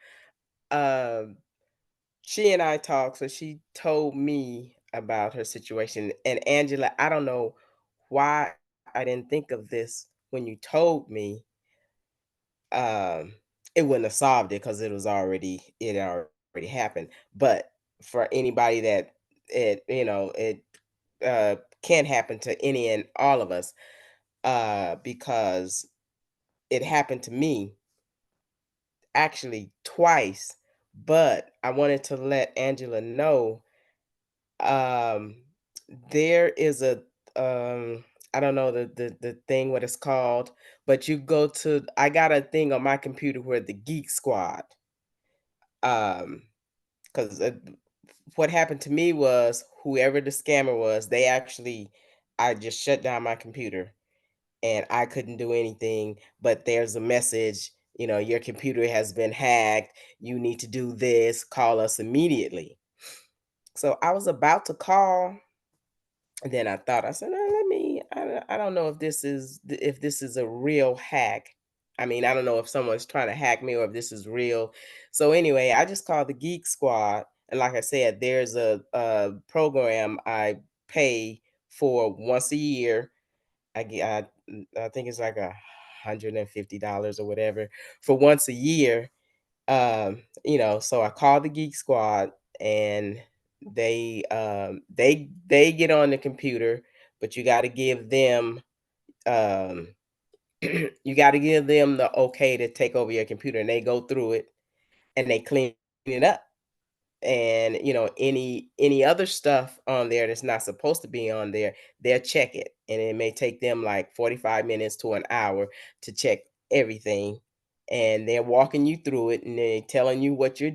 She and I talked, so she told me about her situation. And Angela, I don't know why I didn't think of this when you told me. It wouldn't have solved it because it already happened. But for anybody that it can happen to any and all of us, because it happened to me. actually twice, but I wanted to let Angela know, um, there is a, I don't know the thing what it's called, but you go to, I got a thing on my computer where the Geek Squad, um, because what happened to me was whoever the scammer was, they actually, I just shut down my computer and I couldn't do anything. But there's a message, your computer has been hacked. You need to do this. Call us immediately. So I was about to call, and then I thought, I said, no, I don't know if this is a real hack. I mean, I don't know if someone's trying to hack me or if this is real. So anyway, I just called the Geek Squad. And like I said, there's a program I pay for once a year. I think it's like $150 or whatever for once a year. So I called the Geek Squad, and they get on the computer, but you got to give them um you got to give them the okay to take over your computer, and they go through it and they clean it up. And any other stuff on there that's not supposed to be on there, they'll check it, and it may take them like 45 minutes to an hour to check everything. And they're walking you through it, and they're telling you what they're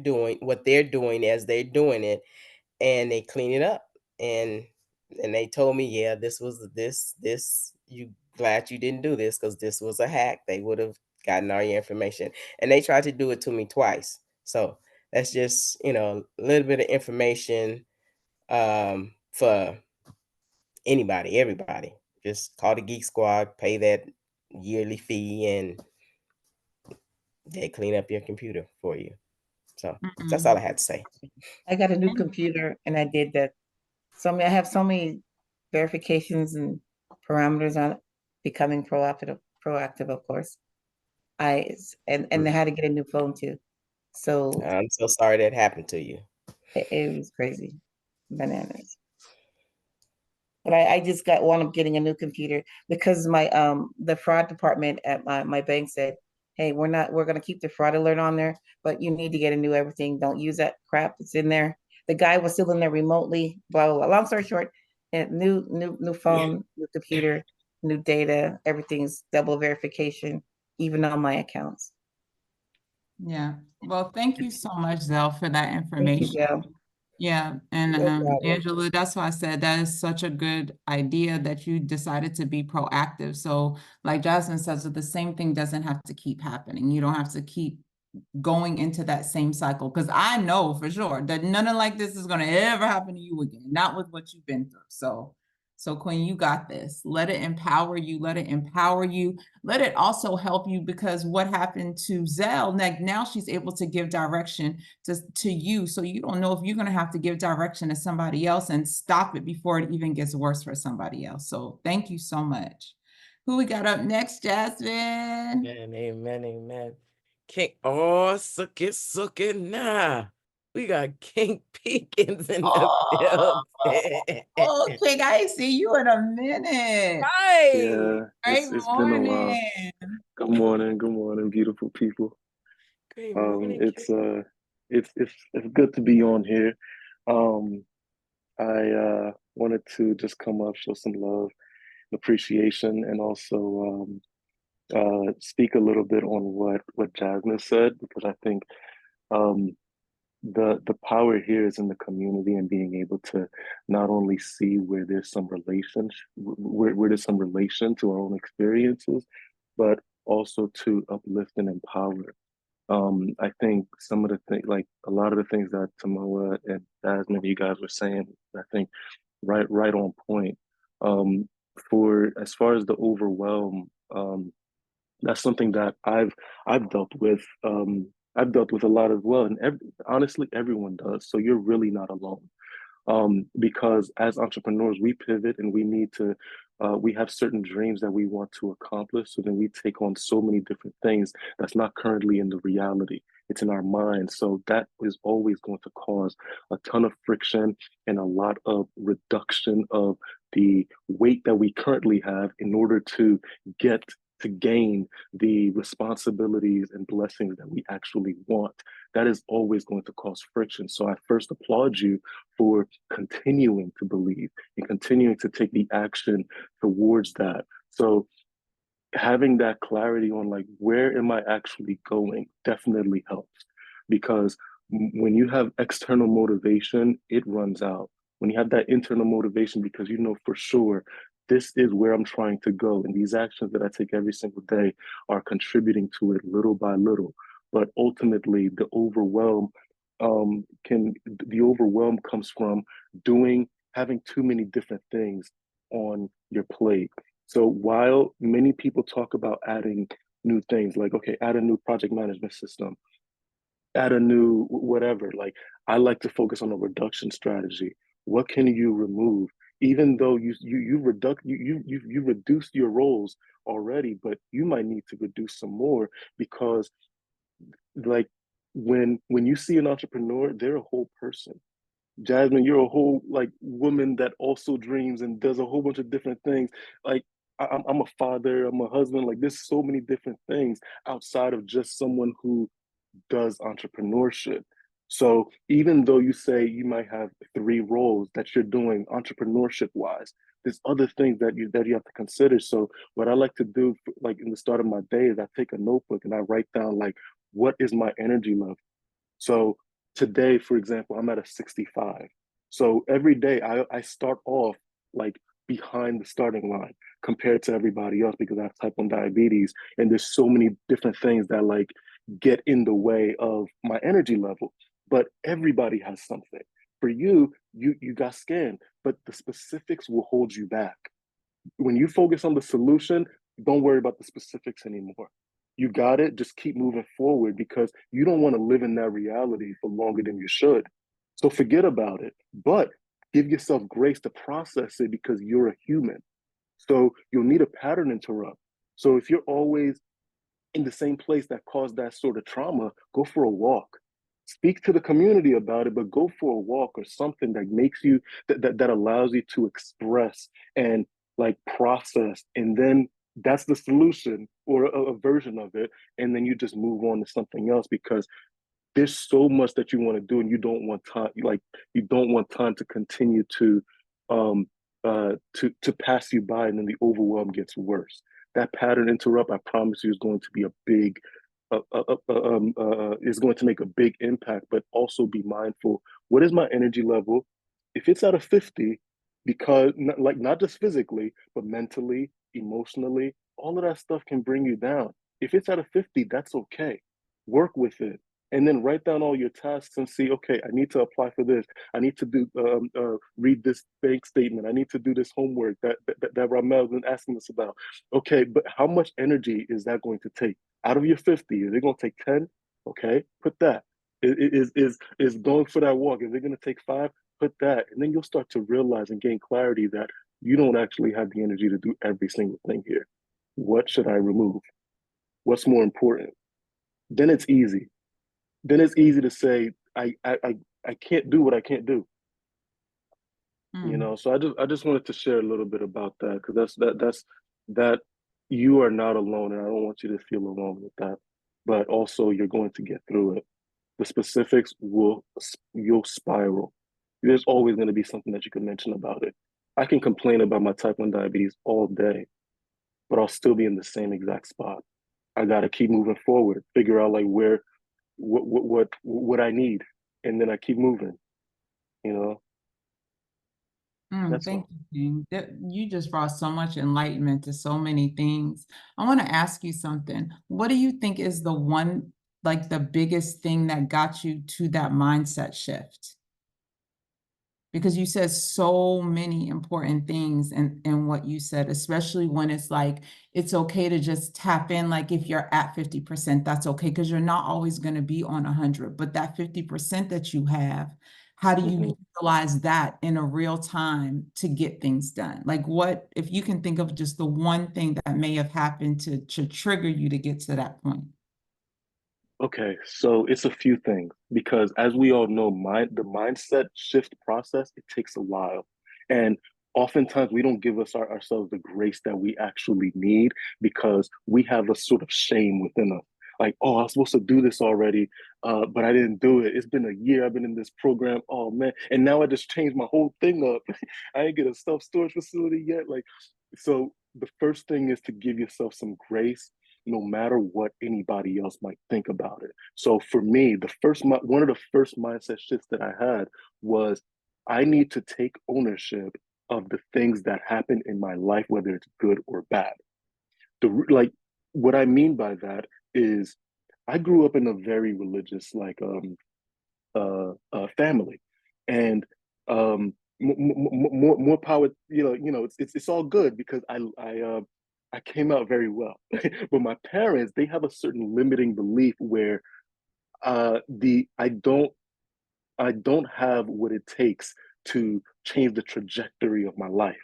doing as they're doing it, and they clean it up. And they told me, yeah, this you glad you didn't do this, because this was a hack. They would have gotten all your information. And they tried to do it to me twice. So that's just, a little bit of information, for anybody, everybody. Just call the Geek Squad, pay that yearly fee, and they clean up your computer for you. So that's all I had to say. I got a new computer and I did that. I have so many verifications and parameters on it, becoming proactive, of course. And I had to get a new phone too. So I'm so sorry that happened to you. it was crazy, bananas. But I just wound up getting a new computer because the fraud department at my bank said, hey, we're gonna keep the fraud alert on there, but you need to get a new everything. Don't use that crap that's in there. The guy was still in there remotely, blah blah blah. Long story short, new phone, new computer, new data, everything's double verification, even on my accounts. Yeah. Well, thank you so much, Zell, for that Thank you, information. Jill. Yeah, and No problem. Angela, that's why I said that is such a good idea that you decided to be proactive. So, like Jasmine says, the same thing doesn't have to keep happening. You don't have to keep going into that same cycle, because I know for sure that nothing like this is going to ever happen to you again, not with what you've been through. So Queen, you got this. Let it empower you. Let it empower you. Let it also help you, because what happened to Zell, like now she's able to give direction to you. So you don't know if you're going to have to give direction to somebody else and stop it before it even gets worse for somebody else. So thank you so much. Who we got up next, Jasmine? Amen. King, suck it, nah. We got King Peekins in the Oh, building. King, I ain't see you in a minute. Right. Yeah, Great it's been a while. morning. Good morning, beautiful people. Great morning, King. It's good to be on here. Um, I wanted to just come up, show some love and appreciation, and also speak a little bit on what Jasmine said, because I think um, the power here is in the community and being able to not only see where there's some relation, where there's some relation to our own experiences, but also to uplift and empower. I think some of the things, like a lot of the things that Tamoa and Jasmine, you guys were saying, I think right on point. Um, for as far as the overwhelm, that's something that I've dealt with. I've dealt with a lot as well, and honestly, everyone does. So you're really not alone. Because as entrepreneurs, we pivot and we need to. We have certain dreams that we want to accomplish. So then we take on so many different things that's not currently in the reality. It's in our mind. So that is always going to cause a ton of friction and a lot of reduction of the weight that we currently have in order to get to gain the responsibilities and blessings that we actually want, that is always going to cause friction. So I first applaud you for continuing to believe and continuing to take the action towards that. So having that clarity on like, where am I actually going, definitely helps, because when you have external motivation, it runs out. When you have that internal motivation, because you know for sure this is where I'm trying to go, and these actions that I take every single day are contributing to it little by little. But ultimately, the overwhelm comes from having too many different things on your plate. So while many people talk about adding new things, like, okay, add a new project management system, add a new whatever, like, I like to focus on a reduction strategy. What can you remove? Even though you reduced your roles already, but you might need to reduce some more, because like when you see an entrepreneur, they're a whole person. Jasmine, you're a whole like woman that also dreams and does a whole bunch of different things. Like I'm a father, I'm a husband. Like there's so many different things outside of just someone who does entrepreneurship. So even though you say you might have 3 roles that you're doing entrepreneurship wise, there's other things that you have to consider. So what I like to do, like in the start of my day, is I take a notebook and I write down like, what is my energy level? So today, for example, I'm at a 65. So every day I start off like behind the starting line compared to everybody else, because I have type 1 diabetes, and there's so many different things that like get in the way of my energy level. But everybody has something. For you got scanned, but the specifics will hold you back. When you focus on the solution, don't worry about the specifics anymore. You got it. Just keep moving forward, because you don't want to live in that reality for longer than you should. So forget about it, but give yourself grace to process it, because you're a human. So you'll need a pattern interrupt. So if you're always in the same place that caused that sort of trauma, go for a walk. Speak to the community about it, but go for a walk or something that makes you that allows you to express and like process, and then that's the solution, or a version of it, and then you just move on to something else, because there's so much that you want to do, and you don't want time to continue um to pass you by, and then the overwhelm gets worse. That pattern interrupt, I promise you, is going to be a big is going to make a big impact. But also be mindful, what is my energy level? If it's at a 50, because like not just physically but mentally, emotionally, all of that stuff can bring you down. If it's at a 50, that's okay. Work with it, and then write down all your tasks and see, okay, I need to apply for this, I need to do read this bank statement, I need to do this homework that Ramel's been asking us about. Okay, but how much energy is that going to take out of your 50? Is it going to take 10? Okay, put that. Is going for that walk, is it going to take 5? Put that. And then you'll start to realize and gain clarity that you don't actually have the energy to do every single thing here. What should I remove? What's more important? Then it's easy. Then it's easy to say, I can't do what I can't do. So I just wanted to share a little bit about that, because that you are not alone, and I don't want you to feel alone with that. But also, you're going to get through it. The specifics you'll spiral. There's always going to be something that you can mention about it. I can complain about my type 1 diabetes all day, but I'll still be in the same exact spot. I got to keep moving forward, figure out like what I need, and then I keep moving. You know, that's Thank all. you, King. You just brought so much enlightenment to so many things. I want to ask you something. What do you think is the biggest thing that got you to that mindset shift? Because you said so many important things in what you said, especially when it's like, it's okay to just tap in. Like if you're at 50%, that's okay, because you're not always going to be on 100, but that 50% that you have, how do you utilize that in a real time to get things done? Like what, if you can think of just the one thing that may have happened to trigger you to get to that point? Okay, so it's a few things, because as we all know, the mindset shift process, it takes a while. And oftentimes we don't give ourselves the grace that we actually need because we have a sort of shame within us. Like, oh, I was supposed to do this already, but I didn't do it. It's been a year I've been in this program. Oh man, and now I just changed my whole thing up. I ain't get a self-storage facility yet. Like, so the first thing is to give yourself some grace, no matter what anybody else might think about it. So for me, one of the first mindset shifts that I had was I need to take ownership of the things that happen in my life, whether it's good or bad. Like, what I mean by that is I grew up in a very religious family, and more power. It's all good because I came out very well. But my parents, they have a certain limiting belief where the I don't have what it takes to change the trajectory of my life.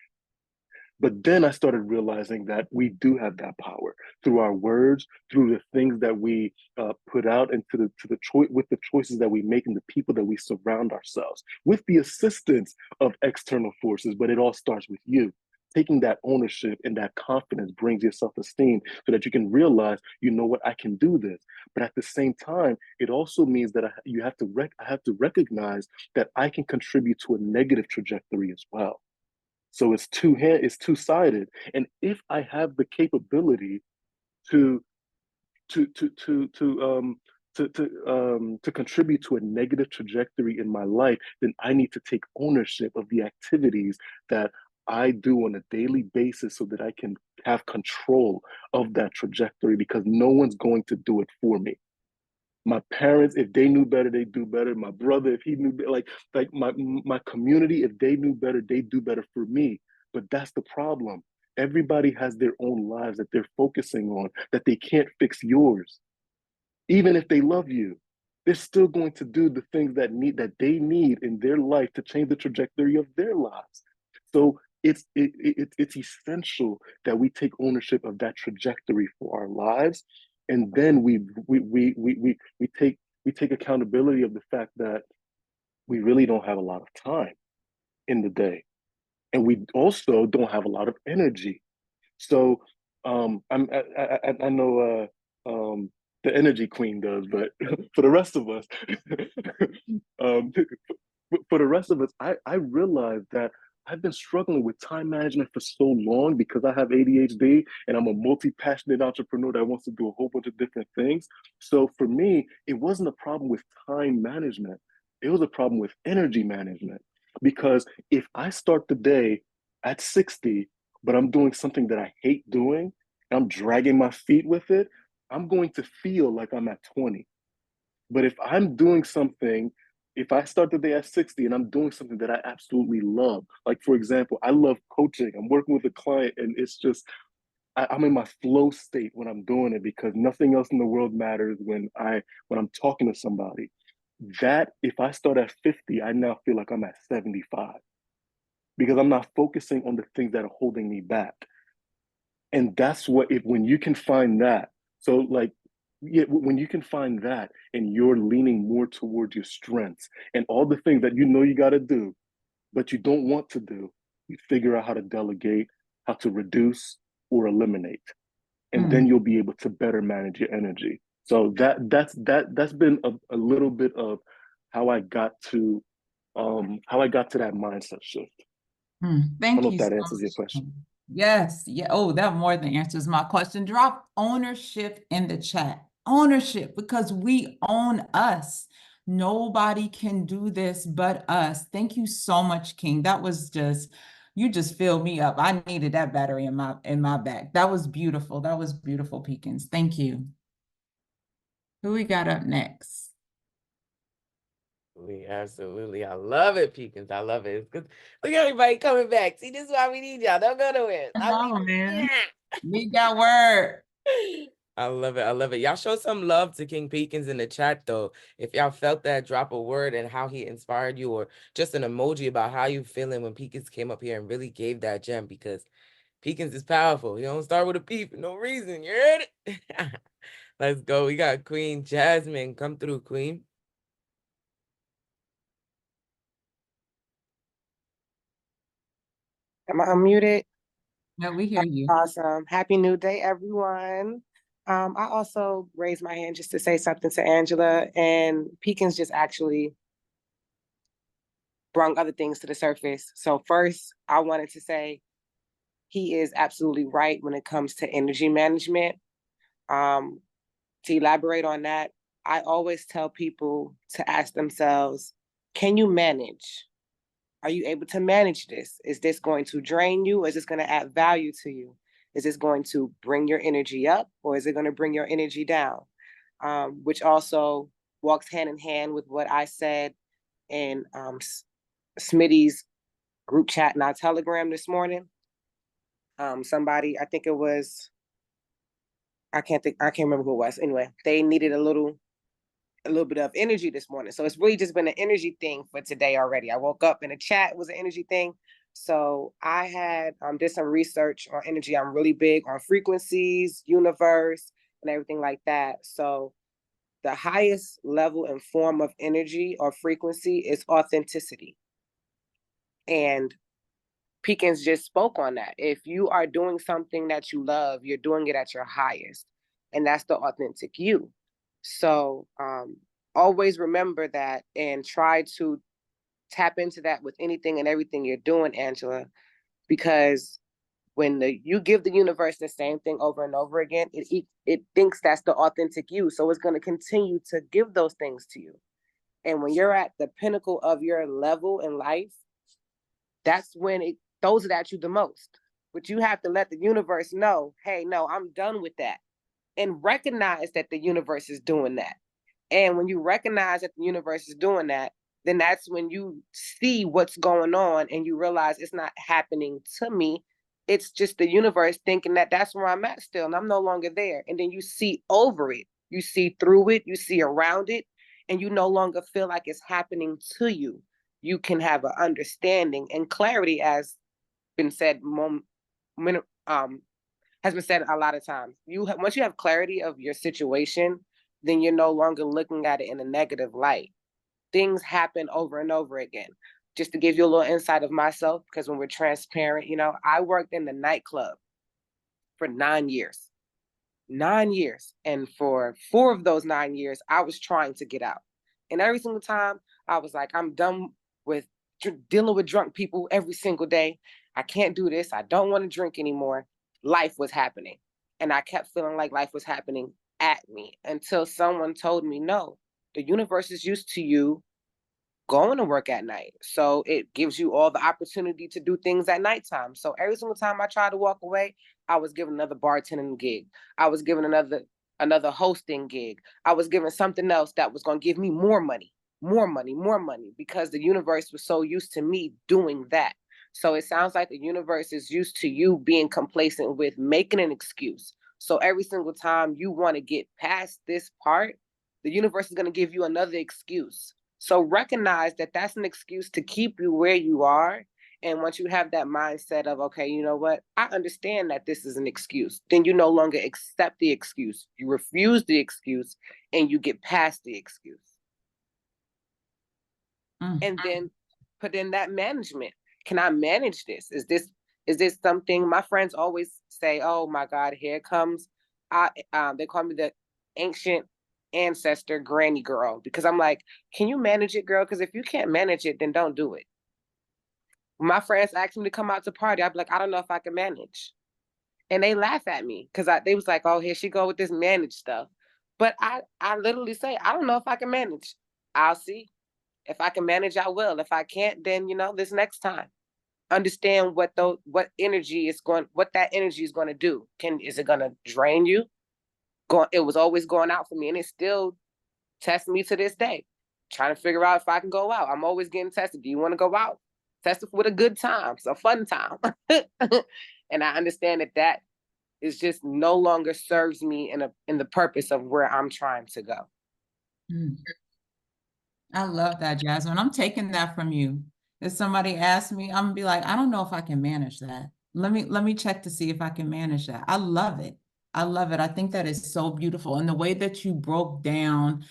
But then I started realizing that we do have that power through our words, through the things that we put out, and with the choices that we make and the people that we surround ourselves with the assistance of external forces. But it all starts with you. Taking that ownership and that confidence brings your self-esteem so that you can realize, you know what, I can do this. But at the same time, it also means that I have to recognize that I can contribute to a negative trajectory as well. So it's two-sided. And if I have the capability to to to to to um to contribute to a negative trajectory in my life, then I need to take ownership of the activities that I do on a daily basis so that I can have control of that trajectory because no one's going to do it for me. My parents, if they knew better, they do better. My brother, if he knew better, like my community, if they knew better, they do better for me. But that's the problem. Everybody has their own lives that they're focusing on, that they can't fix yours. Even if they love you, they're still going to do the things that they need in their life to change the trajectory of their lives. So it's essential that we take ownership of that trajectory for our lives, and then we take accountability of the fact that we really don't have a lot of time in the day, and we also don't have a lot of energy. So I know the energy queen does, but for the rest of us, um, for the rest of us, I realized that I've been struggling with time management for so long because I have ADHD and I'm a multi-passionate entrepreneur that wants to do a whole bunch of different things. So for me, it wasn't a problem with time management. It was a problem with energy management. Because if I start the day at 60, but I'm doing something that I hate doing, and I'm dragging my feet with it, I'm going to feel like I'm at 20. But if I start the day at 60 and I'm doing something that I absolutely love, like for example, I love coaching. I'm working with a client and it's just, I'm in my flow state when I'm doing it because nothing else in the world matters when I'm talking to somebody. That if I start at 50, I now feel like I'm at 75 because I'm not focusing on the things that are holding me back. And that's when you can find that. So like, yeah, when you can find that and you're leaning more towards your strengths and all the things that you know you got to do, but you don't want to do, you figure out how to delegate, how to reduce or eliminate, and then you'll be able to better manage your energy. So that's been a little bit of how I got to that mindset shift. I don't Thank know if you so that answers your much. question. Yes. Yeah. Oh, that more than answers my question. Drop ownership in the chat. Ownership, because we own us. Nobody can do this but us. Thank you so much, King. That was just, you just filled me up. I needed that battery in my back. That was beautiful. That was beautiful, Peekins. Thank you. Who we got up next? Absolutely. I love it, Peekins. I love it. It's good. Look at everybody coming back. See, this is why we need y'all. Don't go nowhere. Come on, man. Need that word. I love it. I love it. Y'all show some love to King Peekins in the chat, though. If y'all felt that, drop a word and how he inspired you, or just an emoji about how you feeling when Peekins came up here and really gave that gem, because Peekins is powerful. He don't start with a P for no reason. You heard it? Let's go. We got Queen Jasmine. Come through, Queen. Am I unmuted? No, we hear you. Awesome. Happy New Day, everyone. I also raised my hand just to say something to Angela, and Pekin's just actually brought other things to the surface. So first, I wanted to say he is absolutely right when it comes to energy management. To elaborate on that, I always tell people to ask themselves, can you manage? Are you able to manage this? Is this going to drain you? Or is this going to add value to you? Is this going to bring your energy up, or is it going to bring your energy down? Which also walks hand in hand with what I said in Smitty's group chat in our Telegram this morning. Somebody, I think it was, I can't remember who it was. Anyway, they needed a little bit of energy this morning. So it's really just been an energy thing for today already. I woke up and the chat was an energy thing. So I had did some research on energy. I'm really big on frequencies, universe, and everything like that. So the highest level and form of energy or frequency is authenticity. And Peekins just spoke on that. If you are doing something that you love, you're doing it at your highest. And that's the authentic you. So always remember that and try to tap into that with anything and everything you're doing, Angela, because when you give the universe the same thing over and over again, it thinks that's the authentic you. So it's going to continue to give those things to you. And when you're at the pinnacle of your level in life, that's when it throws it at you the most. But you have to let the universe know, hey, no, I'm done with that. And recognize that the universe is doing that. And when you recognize that the universe is doing that, then that's when you see what's going on and you realize it's not happening to me. It's just the universe thinking that that's where I'm at still and I'm no longer there. And then you see over it, you see through it, you see around it, and you no longer feel like it's happening to you. You can have an understanding and clarity, as been said has been said a lot of times. Once you have clarity of your situation, then you're no longer looking at it in a negative light. Things happen over and over again. Just to give you a little insight of myself, because when we're transparent, I worked in the nightclub for 9 years. 9 years. And for 4 of those 9 years, I was trying to get out. And every single time I was like, I'm done with dealing with drunk people every single day. I can't do this. I don't want to drink anymore. Life was happening. And I kept feeling like life was happening at me until someone told me, no, the universe is used to you going to work at night. So it gives you all the opportunity to do things at nighttime. So every single time I tried to walk away, I was given another bartending gig. I was given another hosting gig. I was given something else that was going to give me more money, because the universe was so used to me doing that. So it sounds like the universe is used to you being complacent with making an excuse. So every single time you want to get past this part, the universe is going to give you another excuse. So recognize that that's an excuse to keep you where you are. And once you have that mindset of, okay, you know what, I understand that this is an excuse, then you no longer accept the excuse. You refuse the excuse and you get past the excuse. And then put in that management. Can I manage this? Is this something? My friends always say, oh my God, here comes, they call me the ancient ancestor granny girl, because I'm like, can you manage it, girl? Because if you can't manage it, then don't do it. When my friends ask me to come out to party, I'd be like, I don't know if I can manage. And they laugh at me because they was like, oh, here she go with this manage stuff. But I literally say, I don't know if I can manage. I'll see. If I can manage, I will. If I can't, then this next time. Understand what that energy is going to do. Is it going to drain you? It was always going out for me, and it still tests me to this day. Trying to figure out if I can go out. I'm always getting tested. Do you want to go out? Test it with a good time, so fun time. And I understand that is just no longer serves me in the purpose of where I'm trying to go. I love that, Jasmine. I'm taking that from you. If somebody asks me, I'm gonna be like, I don't know if I can manage that. Let me check to see if I can manage that. I love it. I love it. I think that is so beautiful. And the way that you broke down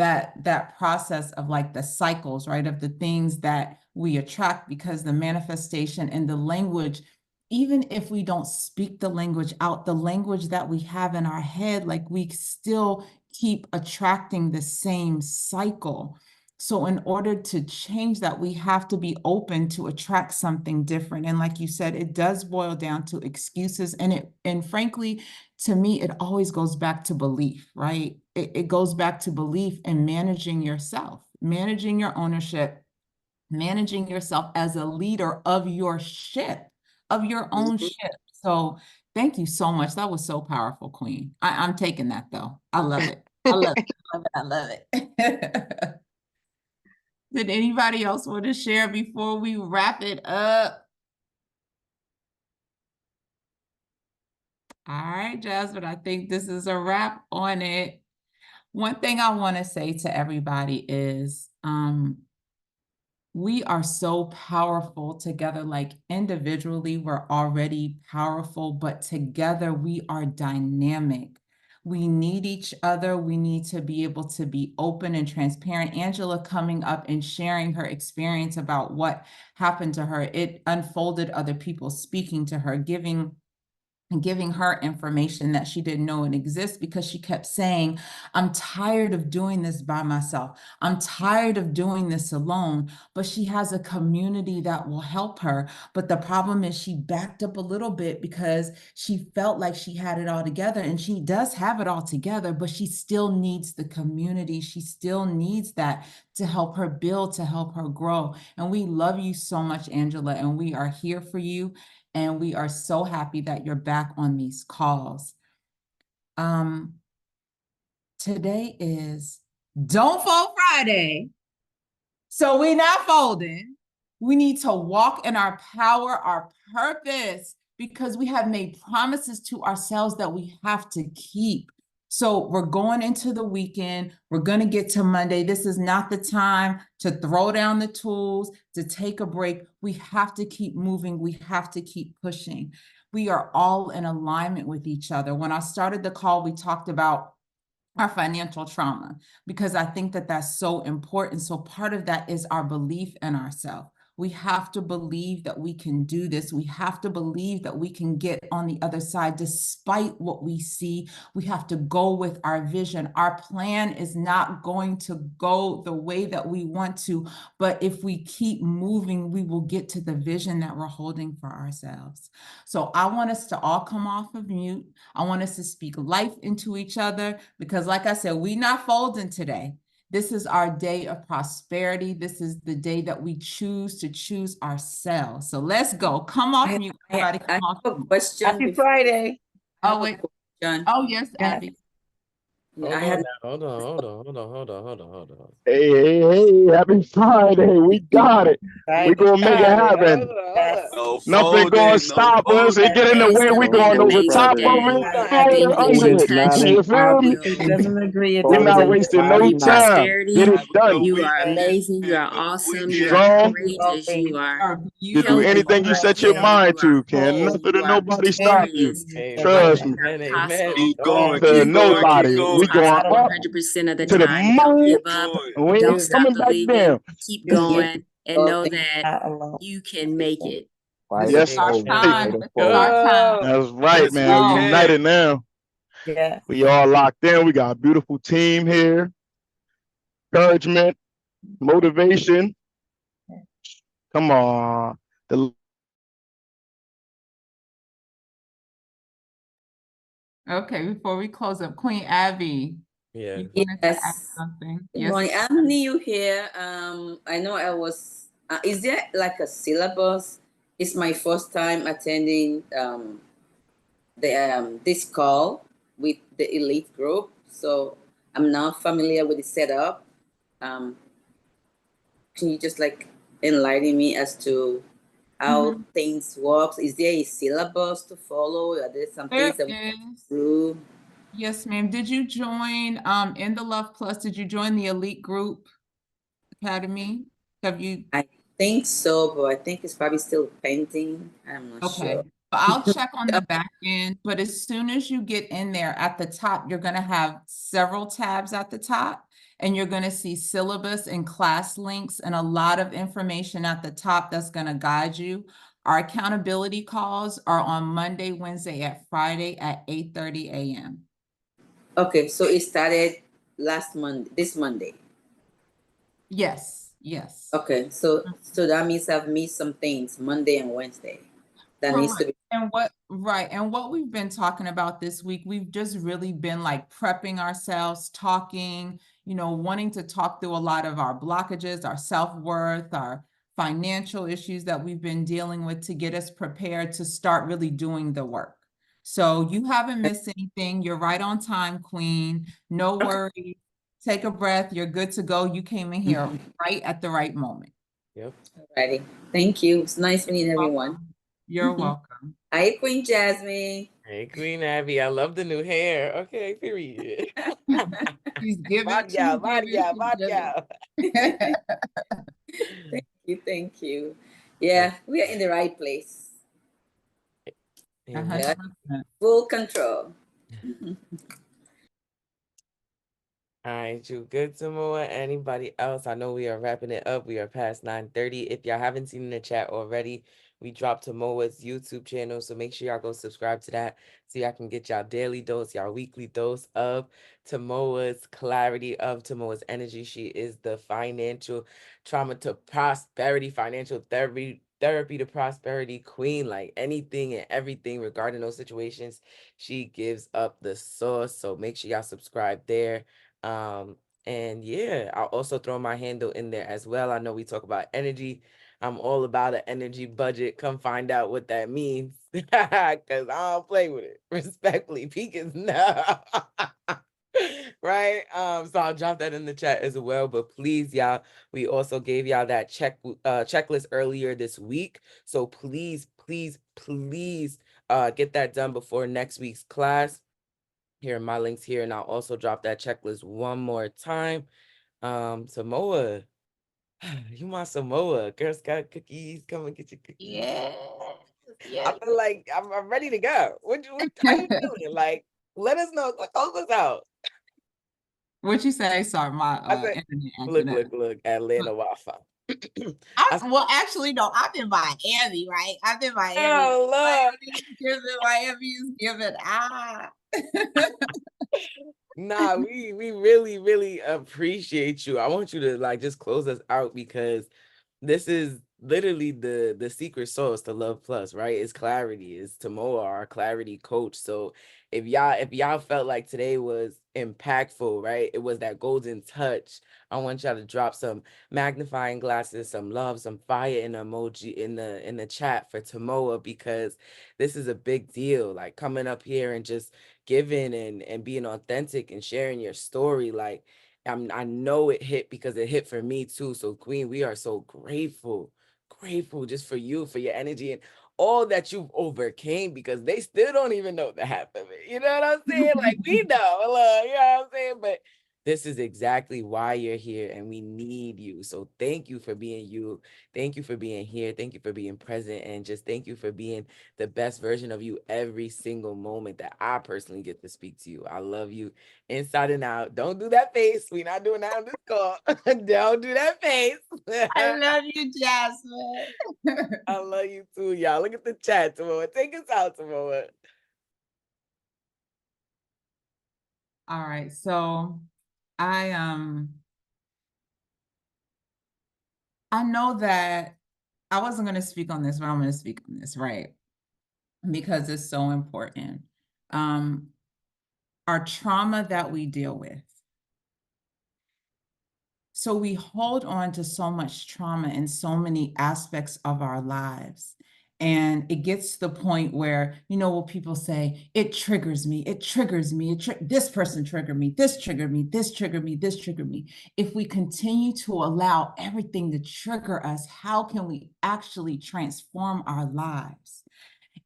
that process of like the cycles, right? Of the things that we attract, because the manifestation and the language, even if we don't speak the language out, the language that we have in our head, like we still keep attracting the same cycle. So in order to change that, we have to be open to attract something different. And like you said, it does boil down to excuses. And frankly, to me, it always goes back to belief, right? It goes back to belief in managing yourself, managing your ownership, managing yourself as a leader of your ship, of your own ship. So thank you so much. That was so powerful, Queen. I'm taking that though. I love it. I love it. I love it. I love it. Did anybody else want to share before we wrap it up? All right, Jasmine, I think this is a wrap on it. One thing I want to say to everybody is we are so powerful together. Like individually, we're already powerful, but together we are dynamic. We need each other. We need to be able to be open and transparent. Angela coming up and sharing her experience about what happened to her, it unfolded other people speaking to her, giving her information that she didn't know it exists, because she kept saying, I'm tired of doing this by myself. I'm tired of doing this alone. But she has a community that will help her. But the problem is she backed up a little bit because she felt like she had it all together, and she does have it all together, but she still needs the community. She still needs that to help her build, to help her grow. And we love you so much, Angela, and we are here for you. And we are so happy that you're back on these calls. Today is Don't Fold Friday. So we're not folding. We need to walk in our power, our purpose, because we have made promises to ourselves that we have to keep. So we're going into the weekend. We're going to get to Monday. This is not the time to throw down the tools, to take a break. We have to keep moving. We have to keep pushing. We are all in alignment with each other. When I started the call, we talked about our financial trauma, because I think that that's so important. So part of that is our belief in ourselves. We have to believe that we can do this. We have to believe that we can get on the other side despite what we see. We have to go with our vision. Our plan is not going to go the way that we want to, but if we keep moving, we will get to the vision that we're holding for ourselves. So I want us to all come off of mute. I want us to speak life into each other, because like I said, we're not folding today. This is our day of prosperity. This is the day that we choose to choose ourselves. So let's go. Come off mute. Everybody come off have a mute. question. Happy Friday. Oh, wait. John. Oh, yes, Abby. Yeah, I had Hold on. Hey, happy Friday. We got it. We gonna make it happen. Yes. No Nothing gonna folding, no stop us. It get in the it's way. gonna We be an going over amazing top of day. it, I think that under you it. touched You feel me? your Doesn't agree, it We're doesn't not agree. wasting no time. Get prosperity. it done. You are amazing. You are awesome. You are Strong courageous. You are to do healthy. anything You you are set your well. mind You are to. Can whole. nothing You or are nobody stop you. victorious. What Trust is me. not possible Keep going, To keep going, keep nobody. is We going, going possible up 100% of the to the time. Don't moon. give up. going. And we Don't ain't stop coming back believing. down. Keep going and know that Not alone. you can make it. This Yes, is our right. time. This is our time. That's right, Yes, man. we We Go. united can. now. Yeah. We all locked in. We got a beautiful team here. Encouragement, motivation. Come on. Okay, before we close up, Queen Abby, Yeah. you wanted to add Yes. something? Good Yes. morning. I'm new here. I know I was. Is there like a syllabus? It's my first time attending this call with the elite group, so I'm now familiar with the setup. Can you just like enlighten me as to how things works? Is there a syllabus to follow? Are there some There things that we is. have to do? Yes, ma'am. Did you join in the Luhv Plus? Did you join the Elite Group Academy? Have you? I think so, but I think it's probably still pending. I'm not Okay. sure. But I'll check on the back end. But as soon as you get in there at the top, you're going to have several tabs at the top. and you're going to see syllabus and class links and a lot of information at the top that's going to guide you. Our accountability calls are on Monday, Wednesday, and Friday at 8:30 a.m. Okay, so it started last Monday, this Monday. Yes, yes. Okay, so that means I've missed some things Monday and Wednesday. That needs to be. And what we've been talking about this week, we've just really been like prepping ourselves, talking, wanting to talk through a lot of our blockages, our self-worth, our financial issues that we've been dealing with to get us prepared to start really doing the work. So you haven't missed anything. You're right on time, Queen. No worries. Take a breath. You're good to go. You came in here right at the right moment. Yep. Alrighty. Thank you. It's nice meeting everyone. You're welcome. Hi, Queen Jasmine. Hey, Queen Abby. I love the new hair. Okay, period. She's giving. Vodka. Thank you. Yeah, we are in the right place. 100%. Full control. All right, you good, Samoa? Anybody else? I know we are wrapping it up. We are past 9:30. If y'all haven't seen in the chat already, we dropped Tamoa's YouTube channel, so make sure y'all go subscribe to that so y'all can get y'all daily dose, y'all weekly dose of Tamoa's clarity, of Tamoa's energy. She is the financial trauma to prosperity, financial therapy to prosperity queen. Like anything and everything regarding those situations, she gives up the sauce. So make sure y'all subscribe there. And yeah, I'll also throw my handle in there as well. I know we talk about energy. I'm all about an energy budget. Come find out what that means. Cause I don't play with it. Respectfully, because no. Right. So I'll drop that in the chat as well. But please, y'all, we also gave y'all that checklist earlier this week. So please get that done before next week's class. Here are my links here, and I'll also drop that checklist one more time. Samoa, you my Samoa. Girl Scout cookies, come and get your cookies. Yeah. I feel like I'm ready to go. How you feeling? Like, let us know. Close us out. What you say? Sorry, my internet. Look, Atlanta Wi-Fi. Well, actually, no, I'm in Miami, right? I'm in Miami. Oh, Lord. Miami's giving. Nah, we really appreciate you. I want you to like just close us out because this is literally the secret sauce to Luhv Plus, right? It's clarity. It's Tamoa, our clarity coach. So if y'all felt like today was impactful, right? It was that golden touch. I want y'all to drop some magnifying glasses, some love, some fire and emoji in the chat for Tamoa, because this is a big deal. Like coming up here and just giving and being authentic and sharing your story. Like I know it hit because it hit for me too. So Queen, we are so grateful just for you, for your energy and all that you've overcame, because they still don't even know the half of it. You know what I'm saying? Like we know, look, you know what I'm saying? But this is exactly why you're here and we need you. So thank you for being you. Thank you for being here. Thank you for being present. And just thank you for being the best version of you every single moment that I personally get to speak to you. I love you inside and out. Don't do that face. We're not doing that on this call. Don't do that face. I love you, Jasmine. I love you too, y'all. Look at the chat, Samoa. Take us out, Samoa. All right. So I know that I wasn't going to speak on this, but I'm going to speak on this, right? Because it's so important. Our trauma that we deal with. So we hold on to so much trauma in so many aspects of our lives. And it gets to the point where, what people say, it triggers me, this person triggered me, this triggered me, this triggered me, this triggered me. If we continue to allow everything to trigger us, how can we actually transform our lives?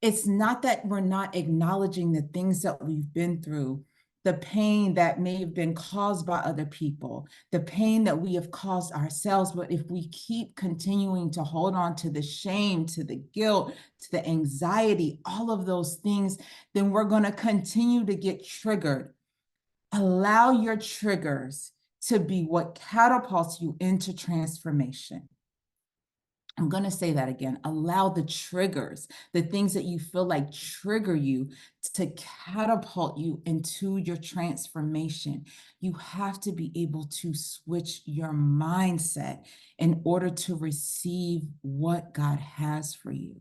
It's not that we're not acknowledging the things that we've been through, the pain that may have been caused by other people, the pain that we have caused ourselves. But if we keep continuing to hold on to the shame, to the guilt, to the anxiety, all of those things, then we're going to continue to get triggered. Allow your triggers to be what catapults you into transformation. I'm going to say that again. Allow the triggers, the things that you feel like trigger you, to catapult you into your transformation. You have to be able to switch your mindset in order to receive what God has for you.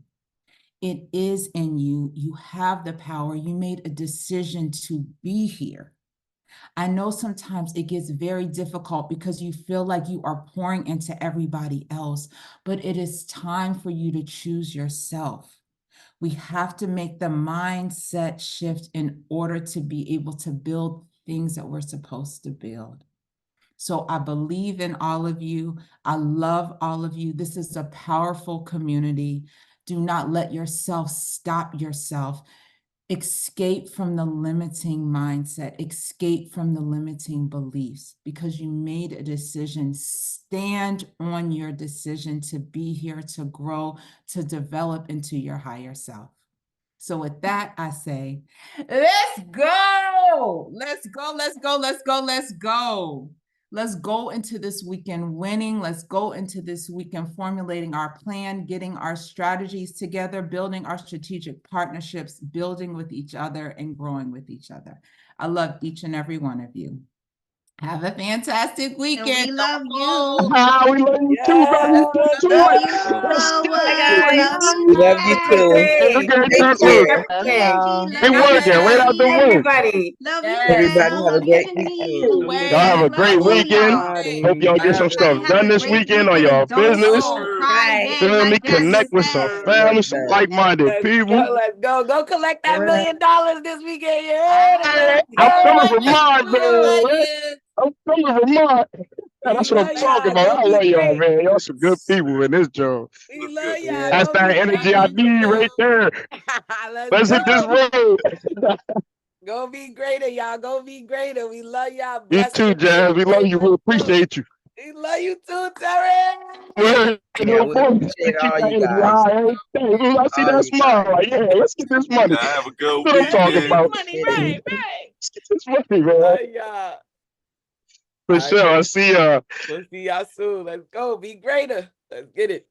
It is in you. You have the power. You made a decision to be here. I know sometimes it gets very difficult because you feel like you are pouring into everybody else, but it is time for you to choose yourself. We have to make the mindset shift in order to be able to build things that we're supposed to build. So I believe in all of you. I love all of you. This is a powerful community. Do not let yourself stop yourself. Escape from the limiting mindset, escape from the limiting beliefs, because you made a decision. Stand on your decision to be here, to grow, to develop into your higher self. So with that, I say, let's go. Let's go, let's go, let's go, let's go. Let's go into this weekend winning. Let's go into this weekend formulating our plan, getting our strategies together, building our strategic partnerships, building with each other, and growing with each other. I love each and every one of you. Have a fantastic weekend. And we love you. We love you too, baby. Let's do Love it. you Let's so do much. it. Love We you love you too. Okay, Take good care. look. Angie. It Love you, working right out the Angie. womb. Everybody. Love you, Everybody Val. have a Love you, great Denise. weekend. Y'all have a Love great all weekend. y'all. Hope y'all get some Everybody stuff have done a this great weekend week on of y'all business. Adultful Right. Friday, Feel me? like Jazzy Connect with some said. family, some like-minded Let's people. go, let's go. Go collect that $1 million this weekend. You heard it. Hey, Let's I'm go. coming for mine, man. I'm coming for mine. We That's what I'm love talking y'all. about. Go I be love y'all, great. man. Y'all some good people in this job. We love y'all. That's Go that be energy I great. need right there. Let's Let's hit this go. road. Go be greater, y'all. Go be greater. We love y'all. You Blessings too, to you. Jazz. We love you. We appreciate you. We love you too, Terry. We're Yeah, no we point. appreciate Keep all that you energy guys. high every day. I see All that you guys. smile. Like, yeah, let's get this money. Have a good That's what I'm talking weekend. about. Money, right, right. Let's get this money, man. Love y'all. For All right, sure. I see we'll see y'all soon. Let's go. Be greater. Let's get it.